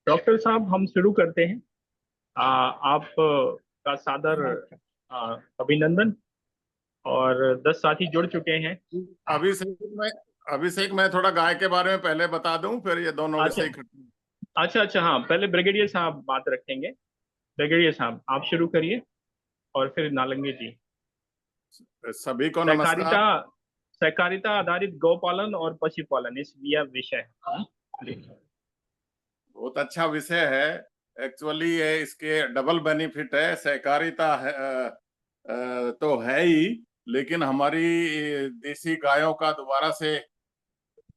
Doctor साहब, हम शुरू करते हैं। आप का सादर अभिनंदन। और 10 साथी जुड़ चुके हैं। अभिषेक मैं अभिषेक मैं थोड़ा गाय के बारे में पहले बता दूं, फिर ये दोनों अच्छा, विषय इकट्ठे। अच्छा, अच्छा। हाँ, पहले ब्रिगेडियर साहब बात रखेंगे। ब्रिगेडियर साहब, आप शुरू करिए। और फिर नालंगे जी। सभी को नमस्कार। सहकारिता सहकारिता आधारित गौपालन और पशुपालन, इस यह विषय। जी। बहुत अच्छा विषय है। एक्चुअली ये इसके डबल बेनिफिट है। सहकारिता है, तो है ही, लेकिन हमारी देसी गायों का दोबारा से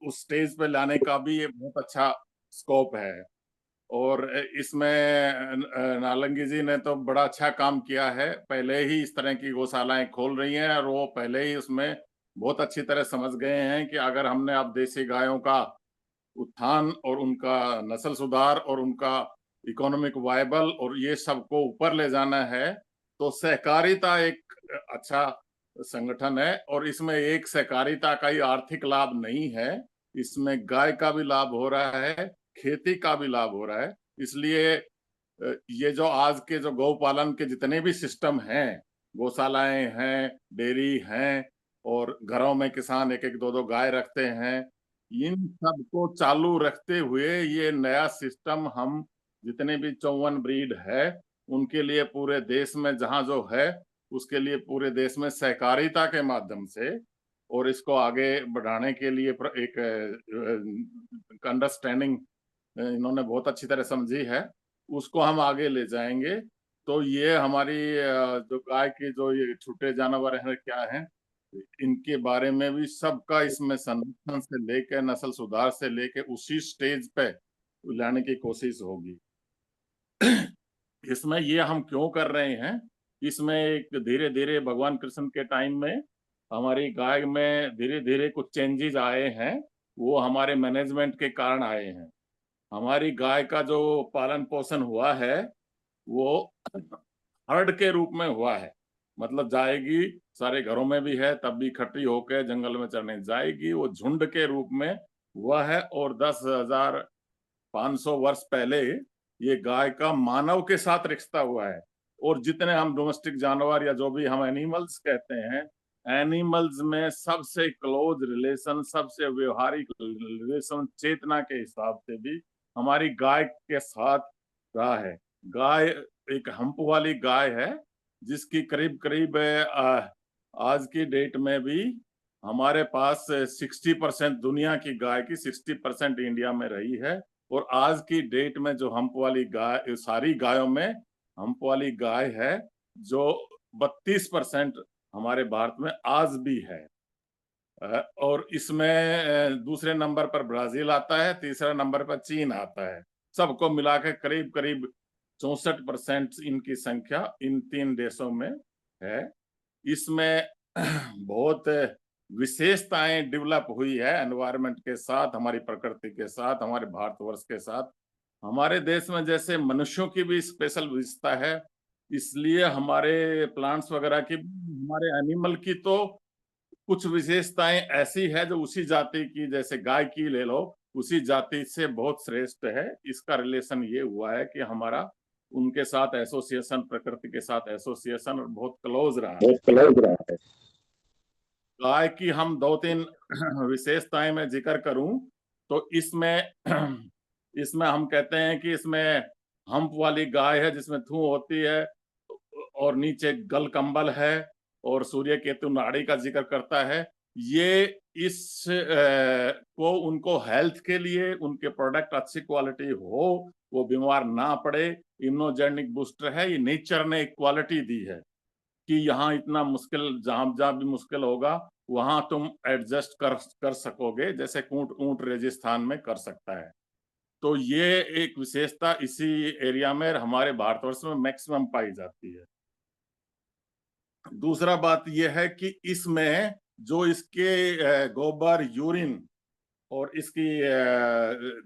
उस स्टेज पे लाने का भी ये बहुत अच्छा स्कोप है। और इसमें नालंगी जी ने तो बड़ा अच्छा काम किया है। पहले ही इस तरह की गौशालाएं खोल रही हैं और वो पहले ही उसमें बहुत अच्छी तरह समझ गए हैं कि अगर हमने अब देसी गायों का उत्थान और उनका नस्ल सुधार और उनका इकोनॉमिक वायबल और ये सबको ऊपर ले जाना है, तो सहकारिता एक अच्छा संगठन है। और इसमें एक सहकारिता का ही आर्थिक लाभ नहीं है, इसमें गाय का भी लाभ हो रहा है, खेती का भी लाभ हो रहा है। इसलिए ये जो आज के जो गौपालन के जितने भी सिस्टम हैं, गौशालाएं हैं, डेयरी हैं, और घरों में किसान एक एक दो दो गाय रखते हैं, इन सबको चालू रखते हुए ये नया सिस्टम हम जितने भी 54 ब्रीड है उनके लिए पूरे देश में जहां जो है उसके लिए पूरे देश में सहकारिता के माध्यम से और इसको आगे बढ़ाने के लिए एक अंडरस्टैंडिंग इन्होंने बहुत अच्छी तरह समझी है, उसको हम आगे ले जाएंगे। तो ये हमारी जो गाय के जो ये छोटे जानवर हैं क्या हैं, इनके बारे में भी सबका इसमें संरक्षण से लेकर नस्ल सुधार से लेकर उसी स्टेज पे लाने की कोशिश होगी। इसमें ये हम क्यों कर रहे हैं, इसमें एक धीरे धीरे भगवान कृष्ण के टाइम में हमारी गाय में धीरे धीरे कुछ चेंजेस आए हैं। वो हमारे मैनेजमेंट के कारण आए हैं। हमारी गाय का जो पालन पोषण हुआ है वो हर्ड के रूप में हुआ है। मतलब जाएगी, सारे घरों में भी है, तब भी इकट्ठी होकर जंगल में चरने जाएगी, वो झुंड के रूप में हुआ है। और 10,500 वर्ष पहले ये गाय का मानव के साथ रिश्ता हुआ है। और जितने हम डोमेस्टिक जानवर या जो भी हम एनिमल्स कहते हैं, एनिमल्स में सबसे क्लोज रिलेशन, सबसे व्यवहारिक रिलेशन चेतना के हिसाब से भी हमारी गाय के साथ रहा है। गाय एक हंप वाली गाय है जिसकी करीब करीब आज की डेट में भी हमारे पास 60% दुनिया की गाय की 60% इंडिया में रही है। और आज की डेट में जो हंप वाली गाय, सारी गायों में हंप वाली गाय है जो 32% हमारे भारत में आज भी है। और इसमें दूसरे नंबर पर ब्राजील आता है, तीसरा नंबर पर चीन आता है। सबको मिलाकर करीब करीब 64% इनकी संख्या इन तीन देशों में है। इसमें बहुत विशेषताएं डेवलप हुई है एनवायरनमेंट के साथ, हमारी प्रकृति के साथ, हमारे भारतवर्ष के साथ। हमारे देश में जैसे मनुष्यों की भी स्पेशल विशेषता है, इसलिए हमारे प्लांट्स वगैरह की, हमारे एनिमल की तो कुछ विशेषताएं ऐसी है जो उसी जाति की, जैसे गाय की ले लो, उसी जाति से बहुत श्रेष्ठ है। इसका रिलेशन ये हुआ है कि हमारा उनके साथ एसोसिएशन, प्रकृति के साथ एसोसिएशन बहुत क्लोज रहा है। गाय की हम दो तीन विशेषताएं मैं जिक्र करूं तो इसमें इसमें हम कहते हैं कि इसमें हम्प वाली गाय है जिसमें थू होती है और नीचे गल कंबल है और सूर्य केतु नाड़ी का जिक्र करता है। ये इस को उनको हेल्थ के लिए उनके प्रोडक्ट अच्छी क्वालिटी हो, वो बीमार ना पड़े, इम्यूनोजेनिक बूस्टर है। ये नेचर ने एक क्वालिटी दी है कि यहाँ इतना मुश्किल, जहां जहां भी मुश्किल होगा वहां तुम एडजस्ट कर सकोगे, जैसे ऊंट ऊंट रेगिस्तान में कर सकता है। तो ये एक विशेषता इसी एरिया में हमारे भारतवर्ष में मैक्सिमम पाई जाती है। दूसरा बात यह है कि इसमें जो इसके गोबर, यूरिन और इसकी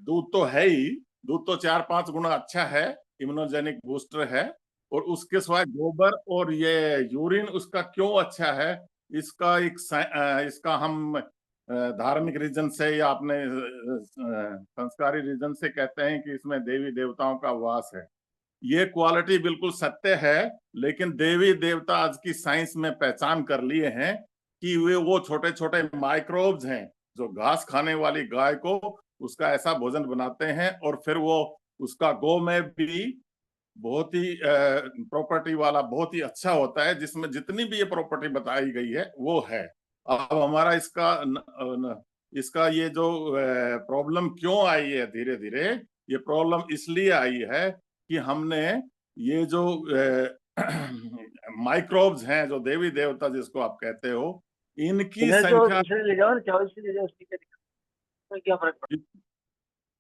दूध तो है ही, दूध तो 4-5 गुना अच्छा है, इम्यूनोजेनिक बूस्टर है। और उसके सिवाय गोबर और ये यूरिन उसका क्यों अच्छा है, इसका एक इसका हम धार्मिक रीजन से या अपने संस्कारी रीजन से कहते हैं कि इसमें देवी देवताओं का वास है। ये क्वालिटी बिल्कुल सत्य है, लेकिन देवी देवता आज की साइंस में पहचान कर लिए हैं कि वे वो छोटे छोटे माइक्रोब्स हैं जो घास खाने वाली गाय को उसका ऐसा भोजन बनाते हैं, और फिर वो उसका गौ में भी बहुत ही प्रॉपर्टी वाला बहुत ही अच्छा होता है, जिसमें जितनी भी ये प्रॉपर्टी बताई गई है वो है। अब हमारा इसका ये जो प्रॉब्लम क्यों आई है, धीरे धीरे ये प्रॉब्लम इसलिए आई है कि हमने ये जो माइक्रोब्स हैं, जो देवी देवता जिसको आप कहते हो, इनकी इन्हें तो संख्या दूसरे ले जाओ ना, 24 ले जाओ, उसकी क्या दिक्कत है? क्या फर्क पड़ता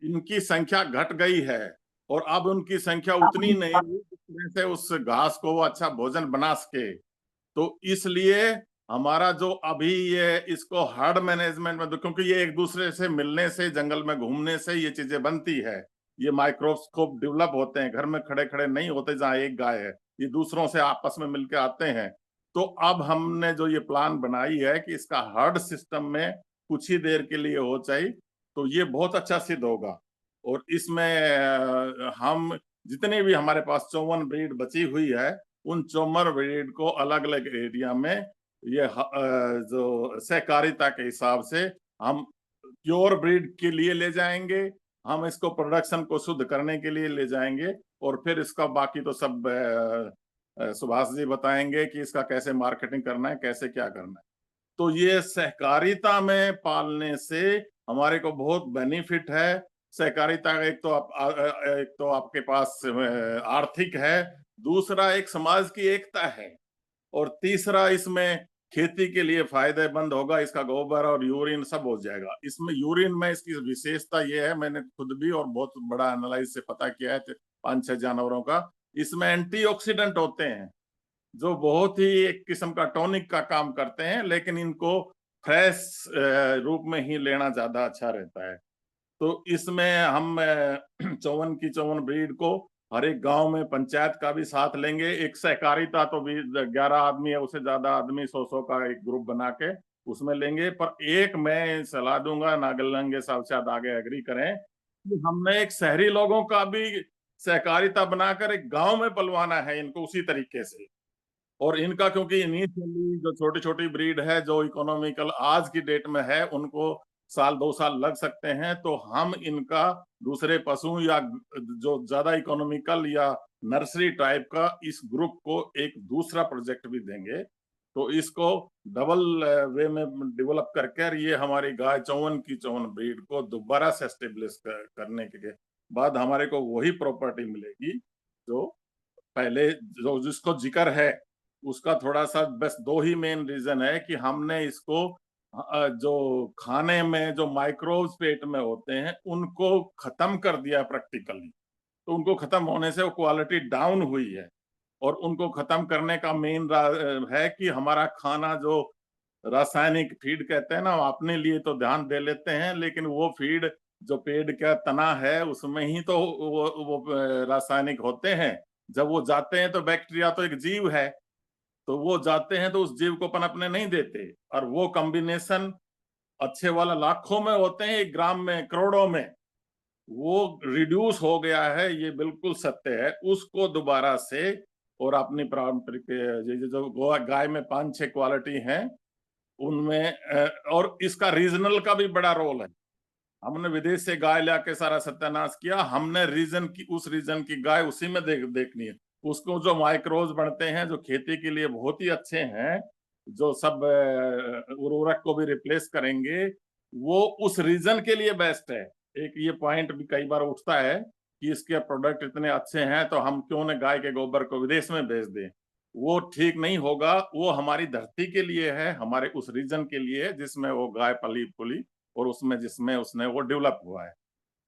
इनकी संख्या घट गई है, और अब उनकी संख्या उतनी नहीं है? है जिसमें से उस घास को वो अच्छा भोजन बना सके। तो इसलिए हमारा जो अभी ये इसको हर्ड मैनेजमेंट में, क्योंकि ये एक दूसरे से मिलने से, जंगल में घूमने से ये चीजें बनती है, ये माइक्रोस्कोप डेवलप होते हैं, घर में खड़े खड़े नहीं होते जहां एक गाय है, ये दूसरों से आपस में मिलकर आते हैं। तो अब हमने जो ये प्लान बनाई है कि इसका हर्ड सिस्टम में कुछ ही देर के लिए हो जाए, तो ये बहुत अच्छा सिद्ध होगा। और इसमें हम जितने भी हमारे पास 54 ब्रीड बची हुई है, उन 54 ब्रीड को अलग अलग एरिया में ये जो सहकारिता के हिसाब से हम प्योर ब्रीड के लिए ले जाएंगे, हम इसको प्रोडक्शन को शुद्ध करने के लिए ले जाएंगे, और फिर इसका बाकी तो सब सुभाष जी बताएंगे कि इसका कैसे मार्केटिंग करना है, कैसे क्या करना है। तो ये सहकारिता में पालने से हमारे को बहुत बेनिफिट है। सहकारिता एक तो आपके पास आर्थिक है, दूसरा एक समाज की एकता है, और तीसरा इसमें खेती के लिए फायदेमंद होगा, इसका गोबर और यूरिन सब हो जाएगा। इसमें यूरिन में इसकी विशेषता ये है, मैंने खुद भी और बहुत बड़ा एनालाइज से पता किया है 5-6 जानवरों का, इसमें एंटीऑक्सीडेंट होते हैं जो बहुत ही एक किस्म का टॉनिक का काम करते हैं, लेकिन इनको फ्रेश रूप में ही लेना ज्यादा अच्छा रहता है। तो इसमें हम 54 की 54 ब्रीड को हर एक गांव में पंचायत का भी साथ लेंगे। एक सहकारिता तो भी 11 आदमी है, उससे ज्यादा आदमी 100-100 का एक ग्रुप बना के उसमें लेंगे। पर एक मैं सलाह दूंगा, नागलंगे साहब शायद आगे एग्री करें, कि हमने एक शहरी लोगों का भी सहकारिता बनाकर एक गांव में पलवाना है इनको उसी तरीके से। और इनका क्योंकि इनिशियली जो छोटी छोटी ब्रीड है जो इकोनॉमिकल आज की डेट में है, उनको 1-2 साल लग सकते हैं, तो हम इनका दूसरे पशु या जो ज्यादा इकोनॉमिकल या नर्सरी टाइप का इस ग्रुप को एक दूसरा प्रोजेक्ट भी देंगे। तो इसको डबल वे में डेवलप करके ये हमारी गाय 54 की 54 ब्रीड को दोबारा से एस्टेब्लिश करने के बाद हमारे को वही प्रॉपर्टी मिलेगी जो पहले जो जिसको जिक्र है। उसका थोड़ा सा बस 2 ही मेन रीजन है कि हमने इसको जो खाने में जो माइक्रोब्स पेट में होते हैं उनको खत्म कर दिया प्रैक्टिकली। तो उनको खत्म होने से वो क्वालिटी डाउन हुई है, और उनको खत्म करने का मेन है कि हमारा खाना जो रासायनिक फीड कहते हैं ना, अपने लिए तो ध्यान दे लेते हैं, लेकिन वो फीड जो पेड़ का तना है उसमें ही तो वो रासायनिक होते हैं। जब वो जाते हैं तो बैक्टीरिया तो एक जीव है, तो वो जाते हैं तो उस जीव को पनपने नहीं देते, और वो कॉम्बिनेशन अच्छे वाला लाखों में होते हैं, 1 ग्राम में करोड़ों में वो रिड्यूस हो गया है, ये बिल्कुल सत्य है। उसको दोबारा से और अपनी पारंपरिक जो गाय में 5-6 क्वालिटी हैं उनमें और इसका रीजनल का भी बड़ा रोल है। हमने विदेश से गाय लाके सारा सत्यानाश किया, हमने रीजन की उस रीजन की गाय उसी में देखनी है। उसको जो माइक्रोज बनते हैं जो खेती के लिए बहुत ही अच्छे हैं, जो सब उर्वरक को भी रिप्लेस करेंगे, वो उस रीजन के लिए बेस्ट है। एक ये पॉइंट भी कई बार उठता है कि इसके प्रोडक्ट इतने अच्छे हैं तो हम क्यों न गाय के गोबर को विदेश में भेज दें। वो ठीक नहीं होगा, वो हमारी धरती के लिए है, हमारे उस रीजन के लिए है जिसमें वो गाय पली पुली और उसमें जिसमें उसने वो डेवलप हुआ है।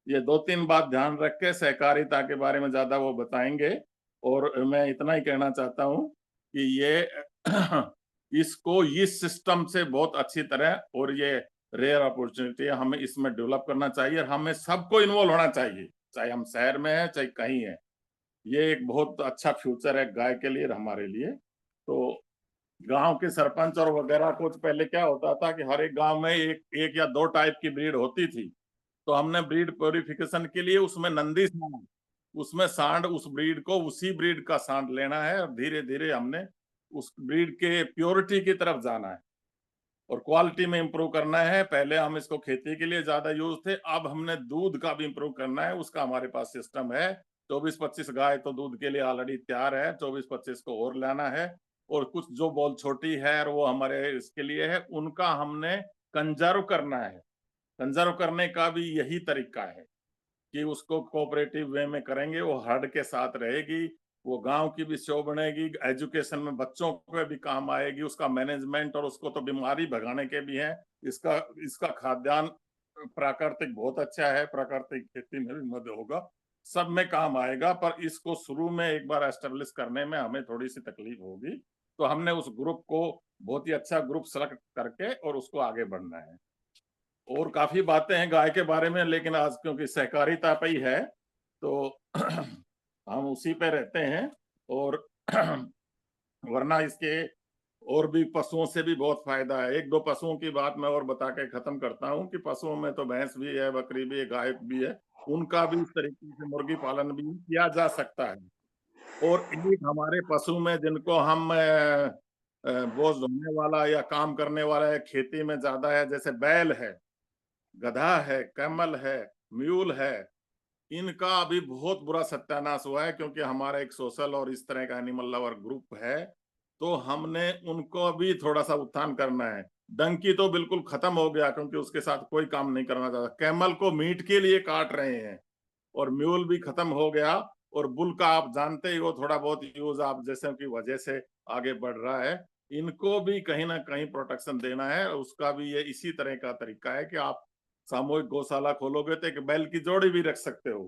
ये 2-3 बात ध्यान रख के सहकारिता के बारे में ज्यादा वो बताएंगे। और मैं इतना ही कहना चाहता हूँ कि ये इसको इस सिस्टम से बहुत अच्छी तरह, और ये रेयर अपॉर्चुनिटी है, हमें इसमें डेवलप करना चाहिए, और हमें सबको इन्वॉल्व होना चाहिए, चाहे हम शहर में हैं चाहे कहीं है। ये एक बहुत अच्छा फ्यूचर है गाय के लिए और हमारे लिए। तो गांव के सरपंच और वगैरह कुछ पहले क्या होता था कि हर एक गांव में एक या दो टाइप की ब्रीड होती थी। तो हमने ब्रीड प्योरिफिकेशन के लिए उसमें नंदी सांड, उसमें सांड, उस ब्रीड को उसी ब्रीड का सांड लेना है और धीरे धीरे हमने उस ब्रीड के प्योरिटी की तरफ जाना है और क्वालिटी में इंप्रूव करना है। पहले हम इसको खेती के लिए ज्यादा यूज थे, अब हमने दूध का भी इंप्रूव करना है, उसका हमारे पास सिस्टम है। 24-25 गाय तो दूध के लिए ऑलरेडी तैयार है, 24-25 को और लाना है। और कुछ जो बहुत छोटी है और वो हमारे इसके लिए है, उनका हमने कंजर्व करना है। कंजर्व करने का भी यही तरीका है कि उसको कोऑपरेटिव वे में करेंगे, वो हर्ड के साथ रहेगी, वो गांव की भी शो बनेगी, एजुकेशन में बच्चों को भी काम आएगी, उसका मैनेजमेंट, और उसको तो बीमारी भगाने के भी है। इसका इसका खाद्यान्न प्राकृतिक बहुत अच्छा है, प्राकृतिक खेती में भी मदद होगा, सब में काम आएगा। पर इसको शुरू में एक बार एस्टेब्लिश करने में हमें थोड़ी सी तकलीफ होगी, तो हमने उस ग्रुप को बहुत ही अच्छा ग्रुप सेलेक्ट करके और उसको आगे बढ़ना है। और काफी बातें हैं गाय के बारे में, लेकिन आज क्योंकि सहकारिता पे ही है तो हम उसी पे रहते हैं। और वरना इसके और भी पशुओं से भी बहुत फायदा है। एक दो पशुओं की बात मैं और बता के खत्म करता हूँ कि पशुओं में तो भैंस भी है, बकरी भी है, गाय भी है, उनका भी इस तरीके से मुर्गी पालन भी किया जा सकता है। और एक हमारे पशु में जिनको हम बोझ ढोने वाला या काम करने वाला है, खेती में ज्यादा है, जैसे बैल है, गधा है, कैमल है, म्यूल है, इनका अभी बहुत बुरा सत्यानाश हुआ है क्योंकि हमारा एक सोशल और इस तरह का एनिमल लवर ग्रुप है, तो हमने उनको भी थोड़ा सा उत्थान करना है। डंकी तो बिल्कुल खत्म हो गया क्योंकि उसके साथ कोई काम नहीं करना चाहता। कैमल को मीट के लिए काट रहे हैं और म्यूल भी खत्म हो गया। और बुल का आप जानते ही हो, थोड़ा बहुत यूज आप जैसे की वजह से आगे बढ़ रहा है। इनको भी कहीं ना कहीं प्रोटेक्शन देना है, उसका भी ये इसी तरह का तरीका है कि आप सामूहिक गौशाला खोलोगे तो एक बैल की जोड़ी भी रख सकते हो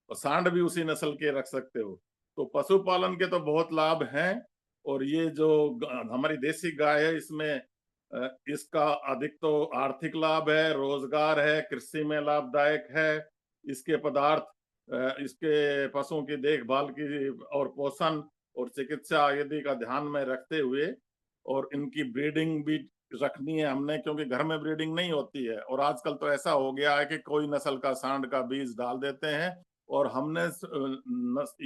और सांड भी उसी नस्ल के रख सकते हो। तो पशुपालन के तो बहुत लाभ हैं। और ये जो हमारी देसी गाय है, इसमें इसका अधिक तो आर्थिक लाभ है, रोजगार है, कृषि में लाभदायक है। इसके पदार्थ, इसके पशुओं की देखभाल की और पोषण और चिकित्सा आदि का ध्यान में रखते हुए, और इनकी ब्रीडिंग भी रखनी है हमने, क्योंकि घर में ब्रीडिंग नहीं होती है। और आजकल तो ऐसा हो गया है कि कोई नस्ल का सांड का बीज डाल देते हैं। और हमने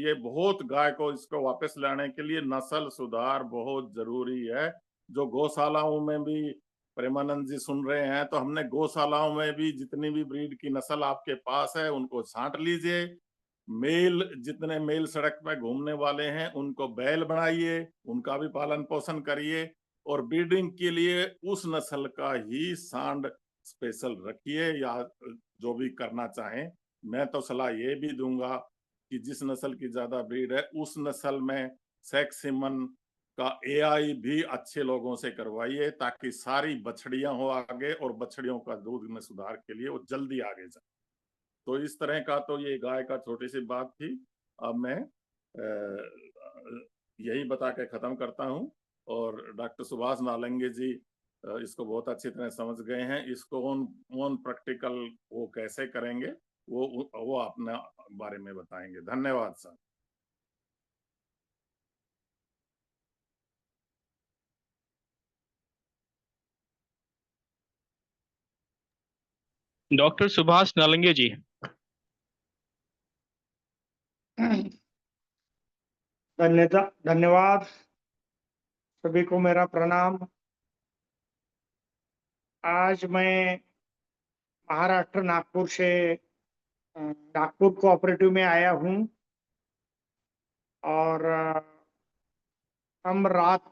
ये बहुत गाय को इसको वापस लाने के लिए नस्ल सुधार बहुत जरूरी है। जो गौशालाओं में भी प्रेमानंद जी सुन रहे हैं, तो हमने गौशालाओं में भी जितनी भी ब्रीड की नस्ल आपके पास है उनको छांट लीजिए। मेल, जितने मेल सड़क पे घूमने वाले हैं उनको बैल बनाइए, उनका भी पालन पोषण करिए। और ब्रीडिंग के लिए उस नस्ल का ही सांड स्पेशल रखिए, या जो भी करना चाहें। मैं तो सलाह ये भी दूंगा कि जिस नस्ल की ज्यादा ब्रीड है उस नस्ल में सेक्स सीमन का एआई भी अच्छे लोगों से करवाइए, ताकि सारी बछड़ियां हो आगे और बछड़ियों का दूध में सुधार के लिए वो जल्दी आगे जाए। तो इस तरह का तो ये गाय का छोटी सी बात थी। अब मैं यही बता के खत्म करता हूँ। और डॉक्टर सुभाष नालंगे जी इसको बहुत अच्छी तरह समझ गए हैं। इसको ऑन प्रैक्टिकल वो कैसे करेंगे वो अपने बारे में बताएंगे। धन्यवाद सर। डॉक्टर सुभाष नालंगे जी। धन्यवाद। सभी को मेरा प्रणाम। आज मैं महाराष्ट्र नागपुर से नागपुर कोऑपरेटिव में आया हूं और हम रात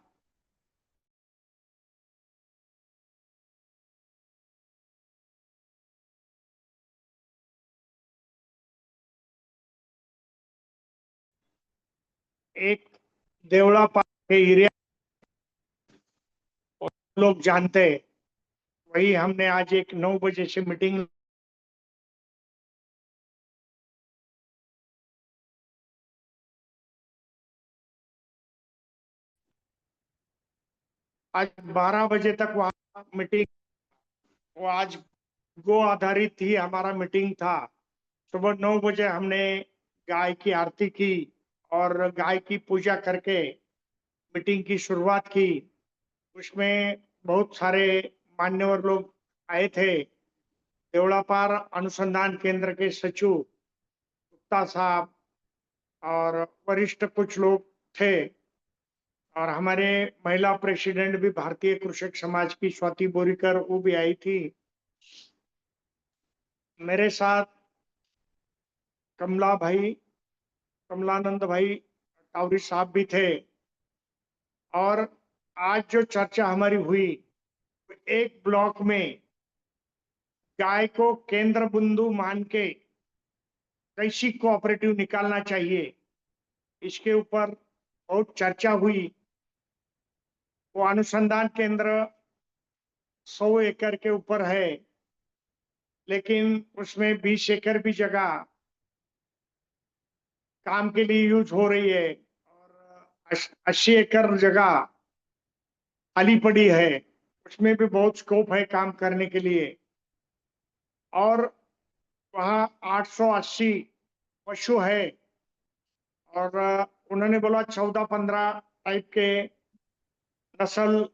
एक देवड़ा के एरिया लोग जानते हैं, वही हमने आज एक 9 बजे से मीटिंग आज 12 बजे तक वहां मीटिंग, वो आज गो आधारित ही हमारा मीटिंग था। सुबह 9 बजे हमने गाय की आरती की और गाय की पूजा करके मीटिंग की शुरुआत की। उसमें बहुत सारे मान्यवर लोग आए थे। देवड़ापार अनुसंधान केंद्र के सचिव गुप्ता साहब और वरिष्ठ कुछ लोग थे, और हमारे महिला प्रेसिडेंट भी भारतीय कृषक समाज की स्वाति बोरीकर, वो भी आई थी। मेरे साथ कमलानंद भाई टावरी साहब भी थे। और आज जो चर्चा हमारी हुई, एक ब्लॉक में गाय को केंद्र बिंदु मान के कैसी कोऑपरेटिव निकालना चाहिए, इसके ऊपर बहुत चर्चा हुई। वो अनुसंधान केंद्र 100 एकड़ के ऊपर है, लेकिन उसमें 20 एकड़ भी जगह काम के लिए यूज हो रही है, और 80 एकड़ जगह खाली पड़ी है। उसमें भी बहुत स्कोप है काम करने के लिए। और वहाँ 880 पशु है, और उन्होंने बोला 14-15 टाइप के नस्ल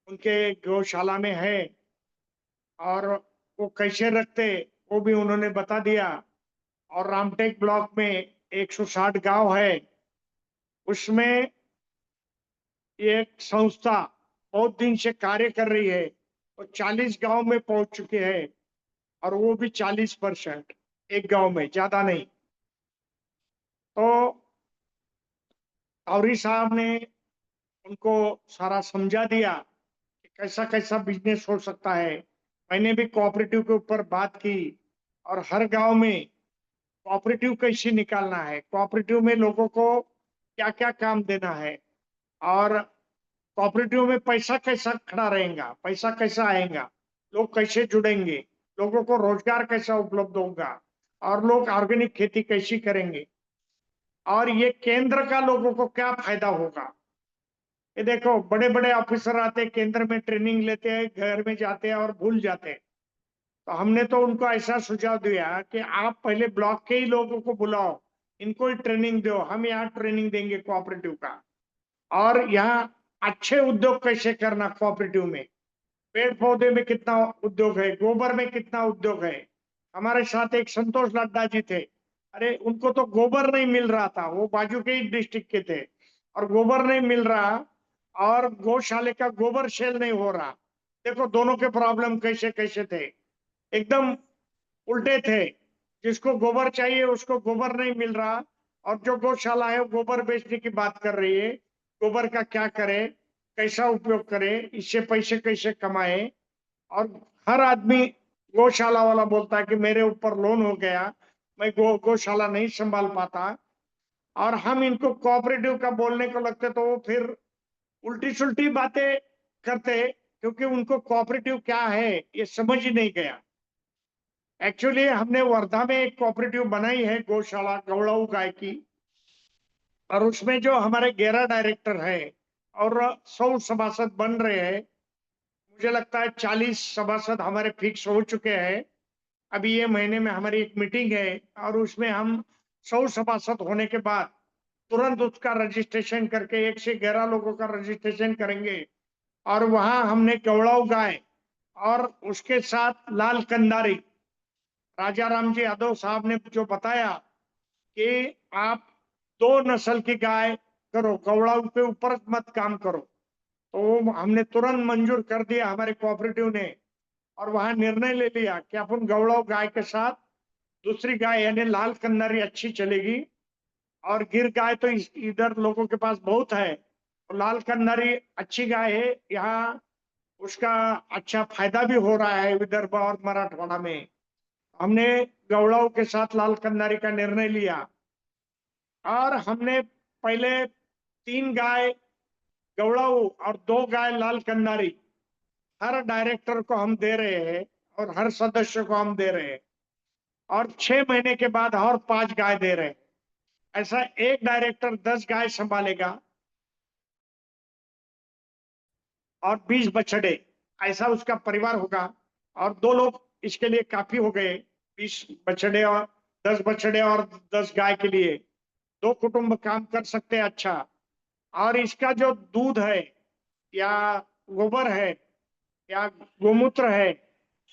उनके गौशाला में है, और वो कैसे रखते वो भी उन्होंने बता दिया। और रामटेक ब्लॉक में 160 गांव है, उसमें एक संस्था बहुत दिन से कार्य कर रही है, और 40 गांव में पहुंच चुके हैं, और वो भी 40% एक गांव में, ज्यादा नहीं। तो तावरी साहब ने उनको सारा समझा दिया कि कैसा कैसा बिजनेस हो सकता है। मैंने भी कोऑपरेटिव के ऊपर बात की, और हर गांव में कोऑपरेटिव कैसे निकालना है, कोऑपरेटिव में लोगों को क्या क्या काम देना है, और कोऑपरेटिव में पैसा कैसा खड़ा रहेगा, पैसा कैसा आएगा, लोग कैसे जुड़ेंगे, लोगों को रोजगार कैसा उपलब्ध होगा, और लोग ऑर्गेनिक खेती कैसी करेंगे, और ये केंद्र का लोगों को क्या फायदा होगा। ये देखो, बड़े बड़े ऑफिसर आते हैं, केंद्र में ट्रेनिंग लेते हैं, घर में जाते हैं और भूल जाते हैं। तो हमने तो उनको ऐसा सुझाव दिया कि आप पहले ब्लॉक के ही लोगों को बुलाओ, इनको ही ट्रेनिंग दो, हम यहाँ ट्रेनिंग देंगे कोऑपरेटिव का। और यहाँ अच्छे उद्योग कैसे करना कोऑपरेटिव में, पेड़ पौधे में कितना उद्योग है, गोबर में कितना उद्योग है। हमारे साथ एक संतोष लाड्डा जी थे, अरे उनको तो गोबर नहीं मिल रहा था, वो बाजू के ही डिस्ट्रिक्ट के थे, और गोबर नहीं मिल रहा, और गौशाले का गोबर सेल नहीं हो रहा। देखो दोनों के प्रॉब्लम कैसे कैसे थे, एकदम उल्टे थे। जिसको गोबर चाहिए उसको गोबर नहीं मिल रहा, और जो गौशाला है वो गोबर बेचने की बात कर रही है। गोबर का क्या करे, कैसा उपयोग करे, इससे पैसे कैसे कमाए। और हर आदमी गौशाला वाला बोलता है कि मेरे ऊपर लोन हो गया, मैं गौशाला नहीं संभाल पाता। और हम इनको कोऑपरेटिव का बोलने को लगते तो वो फिर उल्टी सुल्टी बातें करते, क्योंकि उनको कोऑपरेटिव क्या है ये समझ ही नहीं गया। एक्चुअली हमने वर्धा में एक कोऑपरेटिव बनाई है, गौशाला गौड़ाऊ गाय की, और उसमें जो हमारे 11 डायरेक्टर है और 100 सभासद बन रहे हैं। मुझे लगता है 40 सभासद हमारे फिक्स हो चुके हैं। अभी ये महीने में हमारी एक मीटिंग है, और उसमें हम 100 सभासद होने के बाद तुरंत उसका रजिस्ट्रेशन करके 1 से 11 लोगों का रजिस्ट्रेशन करेंगे। और वहां हमने गौड़ाऊ गाय और उसके साथ लाल कंदारी, राजा राम जी यादव साहब ने जो बताया कि आप 2 नस्ल की गाय करो, गौड़ाऊ के ऊपर मत काम करो, तो हमने तुरंत मंजूर कर दिया हमारे कोऑपरेटिव ने। और वहां निर्णय ले लिया कि अपन गौड़ाऊ गाय के साथ दूसरी गाय यानी लाल कन्नरी अच्छी चलेगी। और गिर गाय तो इधर लोगों के पास बहुत है, तो लाल कन्नरी अच्छी गाय है, यहाँ उसका अच्छा फायदा भी हो रहा है विदर्भ और मराठवाड़ा में। हमने गौड़ाऊ के साथ लाल कन्नरी का निर्णय लिया, और हमने पहले 3 गाय गौड़ाऊ और 2 गाय लाल कन्नरी हर डायरेक्टर को हम दे रहे हैं, और हर सदस्य को हम दे रहे हैं। और 6 महीने के बाद और 5 गाय दे रहे हैं। ऐसा एक डायरेक्टर 10 गाय संभालेगा और 20 बछड़े, ऐसा उसका परिवार होगा। और 2 लोग इसके लिए काफी हो गए, 20 बछड़े और 10 बछड़े और 10 गाय के लिए 2 कुटुंब काम कर सकते हैं अच्छा। और इसका जो दूध है या गोबर है या गोमूत्र है,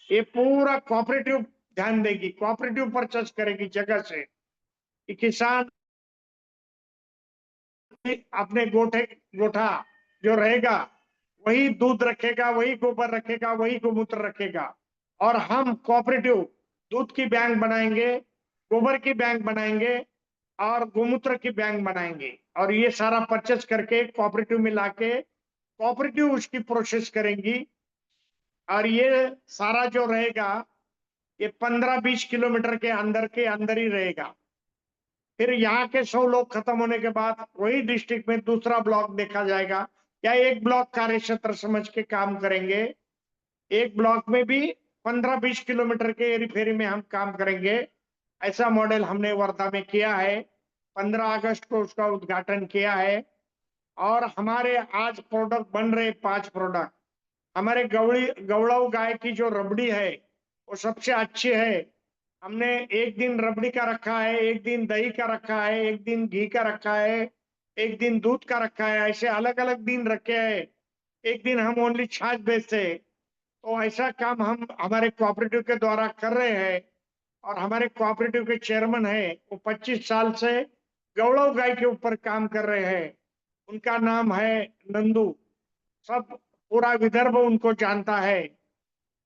ये पूरा कोऑपरेटिव ध्यान देगी, कोऑपरेटिव परचेस करेगी जगह से, कि किसान अपने गोठा जो रहेगा वही दूध रखेगा, वही गोबर रखेगा, वही गोमूत्र रखेगा, और हम कोऑपरेटिव दूध की बैंक बनाएंगे, गोबर की बैंक बनाएंगे और गोमूत्र की बैंक बनाएंगे, और ये सारा परचेस करके कोऑपरेटिव में लाके कोऑपरेटिव उसकी प्रोसेस करेंगी, और ये सारा जो रहेगा ये 15-20 किलोमीटर के अंदर ही रहेगा। फिर यहाँ के 100 लोग खत्म होने के बाद वही डिस्ट्रिक्ट में दूसरा ब्लॉक देखा जाएगा, या एक ब्लॉक कार्य क्षेत्र समझ के काम करेंगे। एक ब्लॉक में भी 15-20 किलोमीटर के एरी फेरी में हम काम करेंगे। ऐसा मॉडल हमने वर्धा में किया है, 15 अगस्त को उसका उद्घाटन किया है, और हमारे आज प्रोडक्ट बन रहे 5 प्रोडक्ट। हमारे गौड़ाऊ गाय की जो रबड़ी है वो सबसे अच्छी है। हमने एक दिन रबड़ी का रखा है, एक दिन दही का रखा है, एक दिन घी का रखा है, एक दिन दूध का रखा है, ऐसे अलग अलग दिन रखे हैं। एक दिन हम ओनली छाछ बेचते हैं। तो ऐसा काम हम हमारे कोऑपरेटिव के द्वारा कर रहे हैं, और हमारे कोऑपरेटिव के चेयरमैन है वो 25 साल से गौड़ाऊ गाय के ऊपर काम कर रहे हैं। उनका नाम है नंदू। सब पूरा विदर्भ उनको जानता है,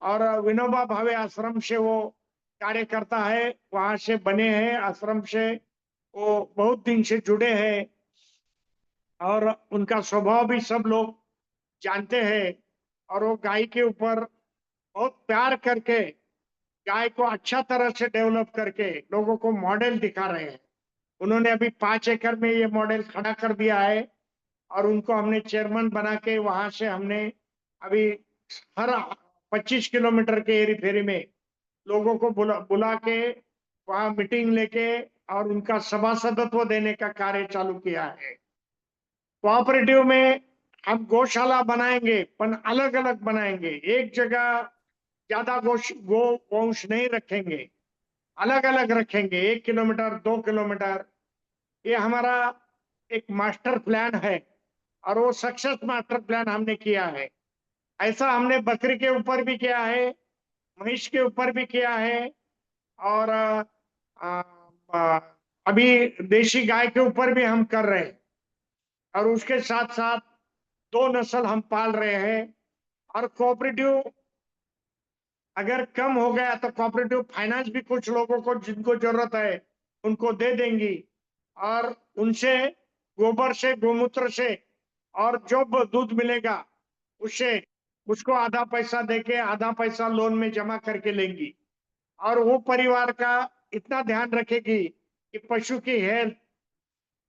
और विनोबा भावे आश्रम से वो कार्य करता है, वहां से बने हैं आश्रम से, वो बहुत दिन से जुड़े हैं, और उनका स्वभाव भी सब लोग जानते हैं, और वो गाय के ऊपर बहुत प्यार करके गाय को अच्छा तरह से डेवलप करके लोगों को मॉडल दिखा रहे हैं। उन्होंने अभी 5 एकड़ में ये मॉडल खड़ा कर दिया है, और उनको हमने चेयरमैन बना के वहां से हमने अभी हर 25 किलोमीटर के एरी फेरी में लोगों को बुला के वहां मीटिंग लेके और उनका सभासदत्व देने का कार्य चालू किया है। कोऑपरेटिव में हम गौशाला बनाएंगे, पर अलग अलग बनाएंगे। एक जगह ज्यादा गौवंश नहीं रखेंगे, अलग अलग रखेंगे, 1 किलोमीटर 2 किलोमीटर। ये हमारा एक मास्टर प्लान है, और वो सक्सेस मास्टर प्लान हमने किया है। ऐसा हमने बकरी के ऊपर भी किया है, महिष के ऊपर भी किया है, और अभी देशी गाय के ऊपर भी हम कर रहे हैं, और उसके साथ साथ 2 नस्ल हम पाल रहे हैं। और कोऑपरेटिव अगर कम हो गया तो कोऑपरेटिव फाइनेंस भी कुछ लोगों को जिनको जरूरत है उनको दे देंगी, और उनसे गोबर से गोमूत्र से और जो दूध मिलेगा उससे उसको आधा पैसा देके आधा पैसा लोन में जमा करके लेंगी, और वो परिवार का इतना ध्यान रखेगी कि पशु की हेल्थ,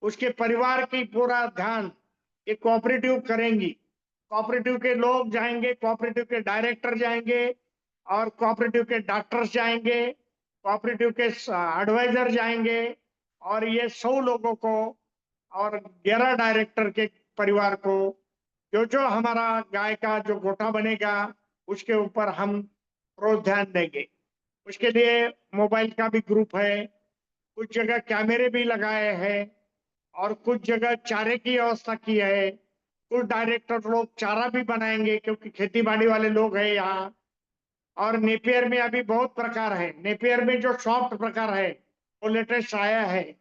उसके परिवार की पूरा ध्यान ये कोऑपरेटिव करेंगी। कोऑपरेटिव के लोग जाएंगे, कोऑपरेटिव के डायरेक्टर जाएंगे, और कोऑपरेटिव के डॉक्टर्स जाएंगे, कोऑपरेटिव के एडवाइजर जाएंगे, और ये 100 लोगों को और 11 डायरेक्टर के परिवार को जो हमारा गाय का जो गोठा बनेगा उसके ऊपर हम रोज ध्यान देंगे। उसके लिए मोबाइल का भी ग्रुप है, कुछ जगह कैमरे भी लगाए हैं, और कुछ जगह चारे की व्यवस्था की है। कुछ डायरेक्टर लोग चारा भी बनाएंगे क्योंकि खेती बाड़ी वाले लोग हैं यहाँ। और नेपियर में अभी बहुत प्रकार है, नेपियर में जो सॉफ्ट प्रकार है वो लेटेस्ट आया है,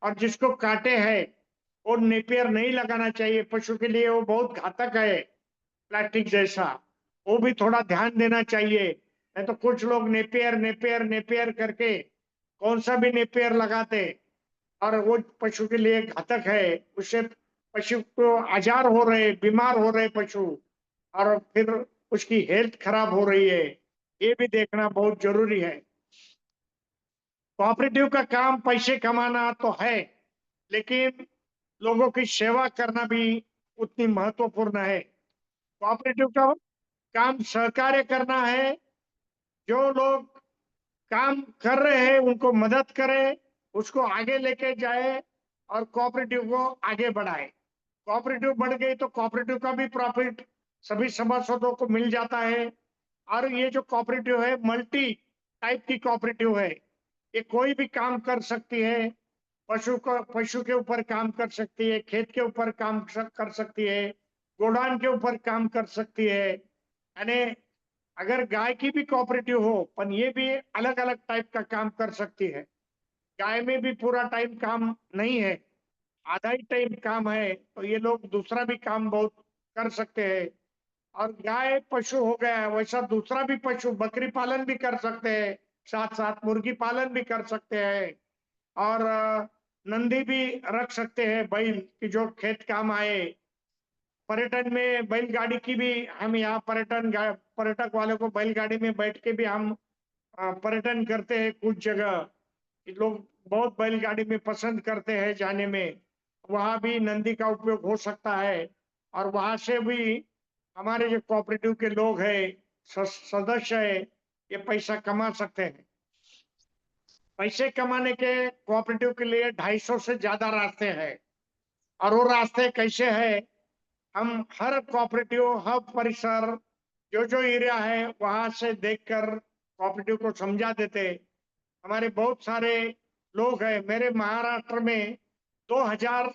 और जिसको काटे है वो नेपियर नहीं लगाना चाहिए, पशु के लिए वो बहुत घातक है, प्लास्टिक जैसा, वो भी थोड़ा ध्यान देना चाहिए। नहीं तो कुछ लोग नेपियर नेपियर नेपियर करके कौन सा भी नेपियर लगाते, और वो पशु के लिए घातक है, उससे पशु को आजार हो रहे, बीमार हो रहे पशु, और फिर उसकी हेल्थ खराब हो रही है। ये भी देखना बहुत जरूरी है। कोऑपरेटिव का काम पैसे कमाना तो है, लेकिन लोगों की सेवा करना भी उतनी महत्वपूर्ण है। कोऑपरेटिव का काम सहकार्य करना है, जो लोग काम कर रहे हैं उनको मदद करे, उसको आगे लेके जाए, और कोऑपरेटिव को आगे बढ़ाए। कोऑपरेटिव बढ़ गई तो कोऑपरेटिव का भी प्रॉफिट सभी सभासदों को मिल जाता है। और ये जो कोऑपरेटिव है मल्टी टाइप की कोऑपरेटिव है, ये कोई भी काम कर सकती है। पशु के ऊपर काम कर सकती है, खेत के ऊपर काम कर सकती है, गोडाउन के ऊपर काम कर सकती है। यानी अगर गाय की भी कोऑपरेटिव हो, पर ये भी अलग अलग टाइप का काम कर सकती है। गाय में भी पूरा टाइम काम नहीं है, आधा ही टाइम काम है, तो ये लोग दूसरा भी काम बहुत कर सकते हैं। और गाय पशु हो गया, वैसा दूसरा भी पशु बकरी पालन भी कर सकते हैं, साथ साथ मुर्गी पालन भी कर सकते हैं। और नंदी भी रख सकते हैं, बैल की जो खेत काम आए। पर्यटन में बैलगाड़ी की भी हम यहाँ पर्यटक वालों को बैलगाड़ी में बैठ के भी हम पर्यटन करते हैं। कुछ जगह कि लोग बहुत बैलगाड़ी में पसंद करते हैं जाने में, वहां भी नंदी का उपयोग हो सकता है। और वहां से भी हमारे जो कोऑपरेटिव के लोग हैं, सदस्य है, ये पैसा कमा सकते हैं। पैसे कमाने के कोऑपरेटिव के लिए 250 से ज्यादा रास्ते हैं। और वो रास्ते कैसे हैं, हम हर कोऑपरेटिव हब परिसर जो जो एरिया है वहां से देखकर कोऑपरेटिव को समझा देते। हमारे बहुत सारे लोग हैं, मेरे महाराष्ट्र में 2000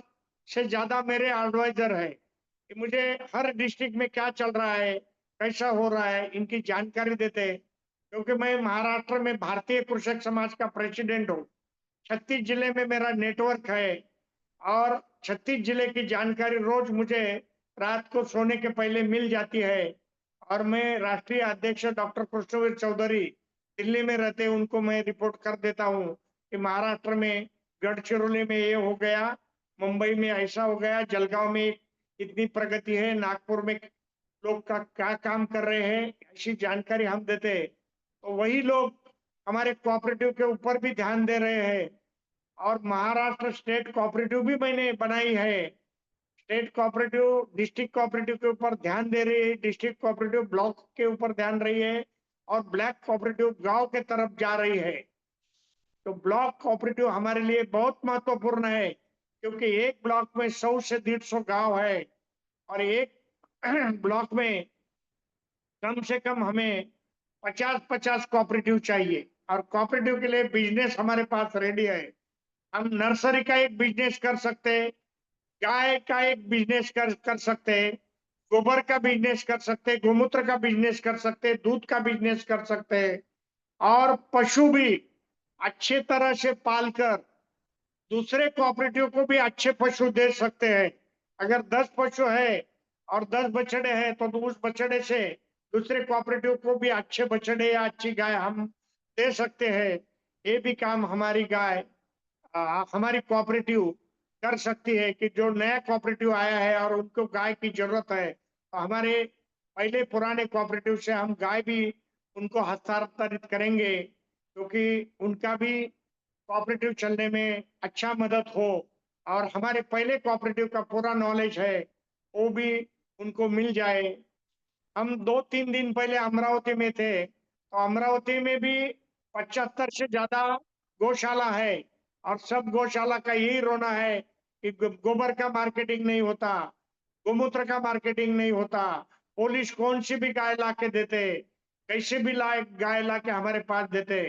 से ज्यादा मेरे एडवाइजर है कि मुझे हर डिस्ट्रिक्ट में क्या चल रहा है, कैसा हो रहा है, इनकी जानकारी देते। क्योंकि मैं महाराष्ट्र में भारतीय कृषक समाज का प्रेसिडेंट हूँ। 36 जिले में मेरा नेटवर्क है और 36 जिले की जानकारी रोज मुझे रात को सोने के पहले मिल जाती है। और मैं राष्ट्रीय अध्यक्ष डॉक्टर कृष्णवीर चौधरी दिल्ली में रहते, उनको मैं रिपोर्ट कर देता हूँ कि महाराष्ट्र में गढ़चिरौली में ये हो गया, मुंबई में ऐसा हो गया, जलगांव में इतनी प्रगति है, नागपुर में लोग का क्या काम कर रहे हैं, ऐसी जानकारी हम देते। तो वही लोग हमारे कोऑपरेटिव के ऊपर भी ध्यान दे रहे हैं। और महाराष्ट्र स्टेट कोऑपरेटिव भी मैंने बनाई है। स्टेट कोऑपरेटिव डिस्ट्रिक्ट कोऑपरेटिव के ऊपर ध्यान दे रही है, डिस्ट्रिक्ट कोऑपरेटिव ब्लॉक के ऊपर ध्यान रही है, और ब्लॉक कोऑपरेटिव गांव के तरफ जा रही है। तो ब्लॉक कोऑपरेटिव हमारे लिए बहुत महत्वपूर्ण है, क्योंकि एक ब्लॉक में 100 से 150 गांव है, और एक ब्लॉक में कम से कम हमें 50-50 कोऑपरेटिव चाहिए। और कोऑपरेटिव के लिए बिजनेस हमारे पास रेडी है। हम नर्सरी का एक बिजनेस कर सकते हैं, गाय का एक बिजनेस कर सकते हैं, गोबर का बिजनेस कर सकते हैं, गोमूत्र का बिजनेस कर सकते हैं, दूध का बिजनेस कर सकते हैं। और पशु भी अच्छे तरह से पालकर दूसरे कोऑपरेटिव को भी अच्छे पशु दे सकते हैं। अगर 10 पशु है और 10 बछड़े हैं, तो उस बछड़े से दूसरे कोऑपरेटिव को भी अच्छे बछड़े या अच्छी गाय हम दे सकते हैं। ये भी काम हमारी हमारी कोऑपरेटिव कर सकती है कि जो नया कोऑपरेटिव आया है और उनको गाय की जरूरत है, तो हमारे पहले पुराने कोऑपरेटिव से हम गाय भी उनको हस्तांतरित करेंगे, क्योंकि उनका भी कोऑपरेटिव चलने में अच्छा मदद हो। और हमारे पहले कोऑपरेटिव का पूरा नॉलेज है, वो भी उनको मिल जाए। हम 2-3 दिन पहले अमरावती में थे, तो अमरावती में भी 75 से ज्यादा गौशाला है। और सब गौशाला का यही रोना है कि गोबर का मार्केटिंग नहीं होता, गोमूत्र का मार्केटिंग नहीं होता। पुलिस कौन सी भी गाय ला के देते, कैसे भी गाय ला के हमारे पास देते,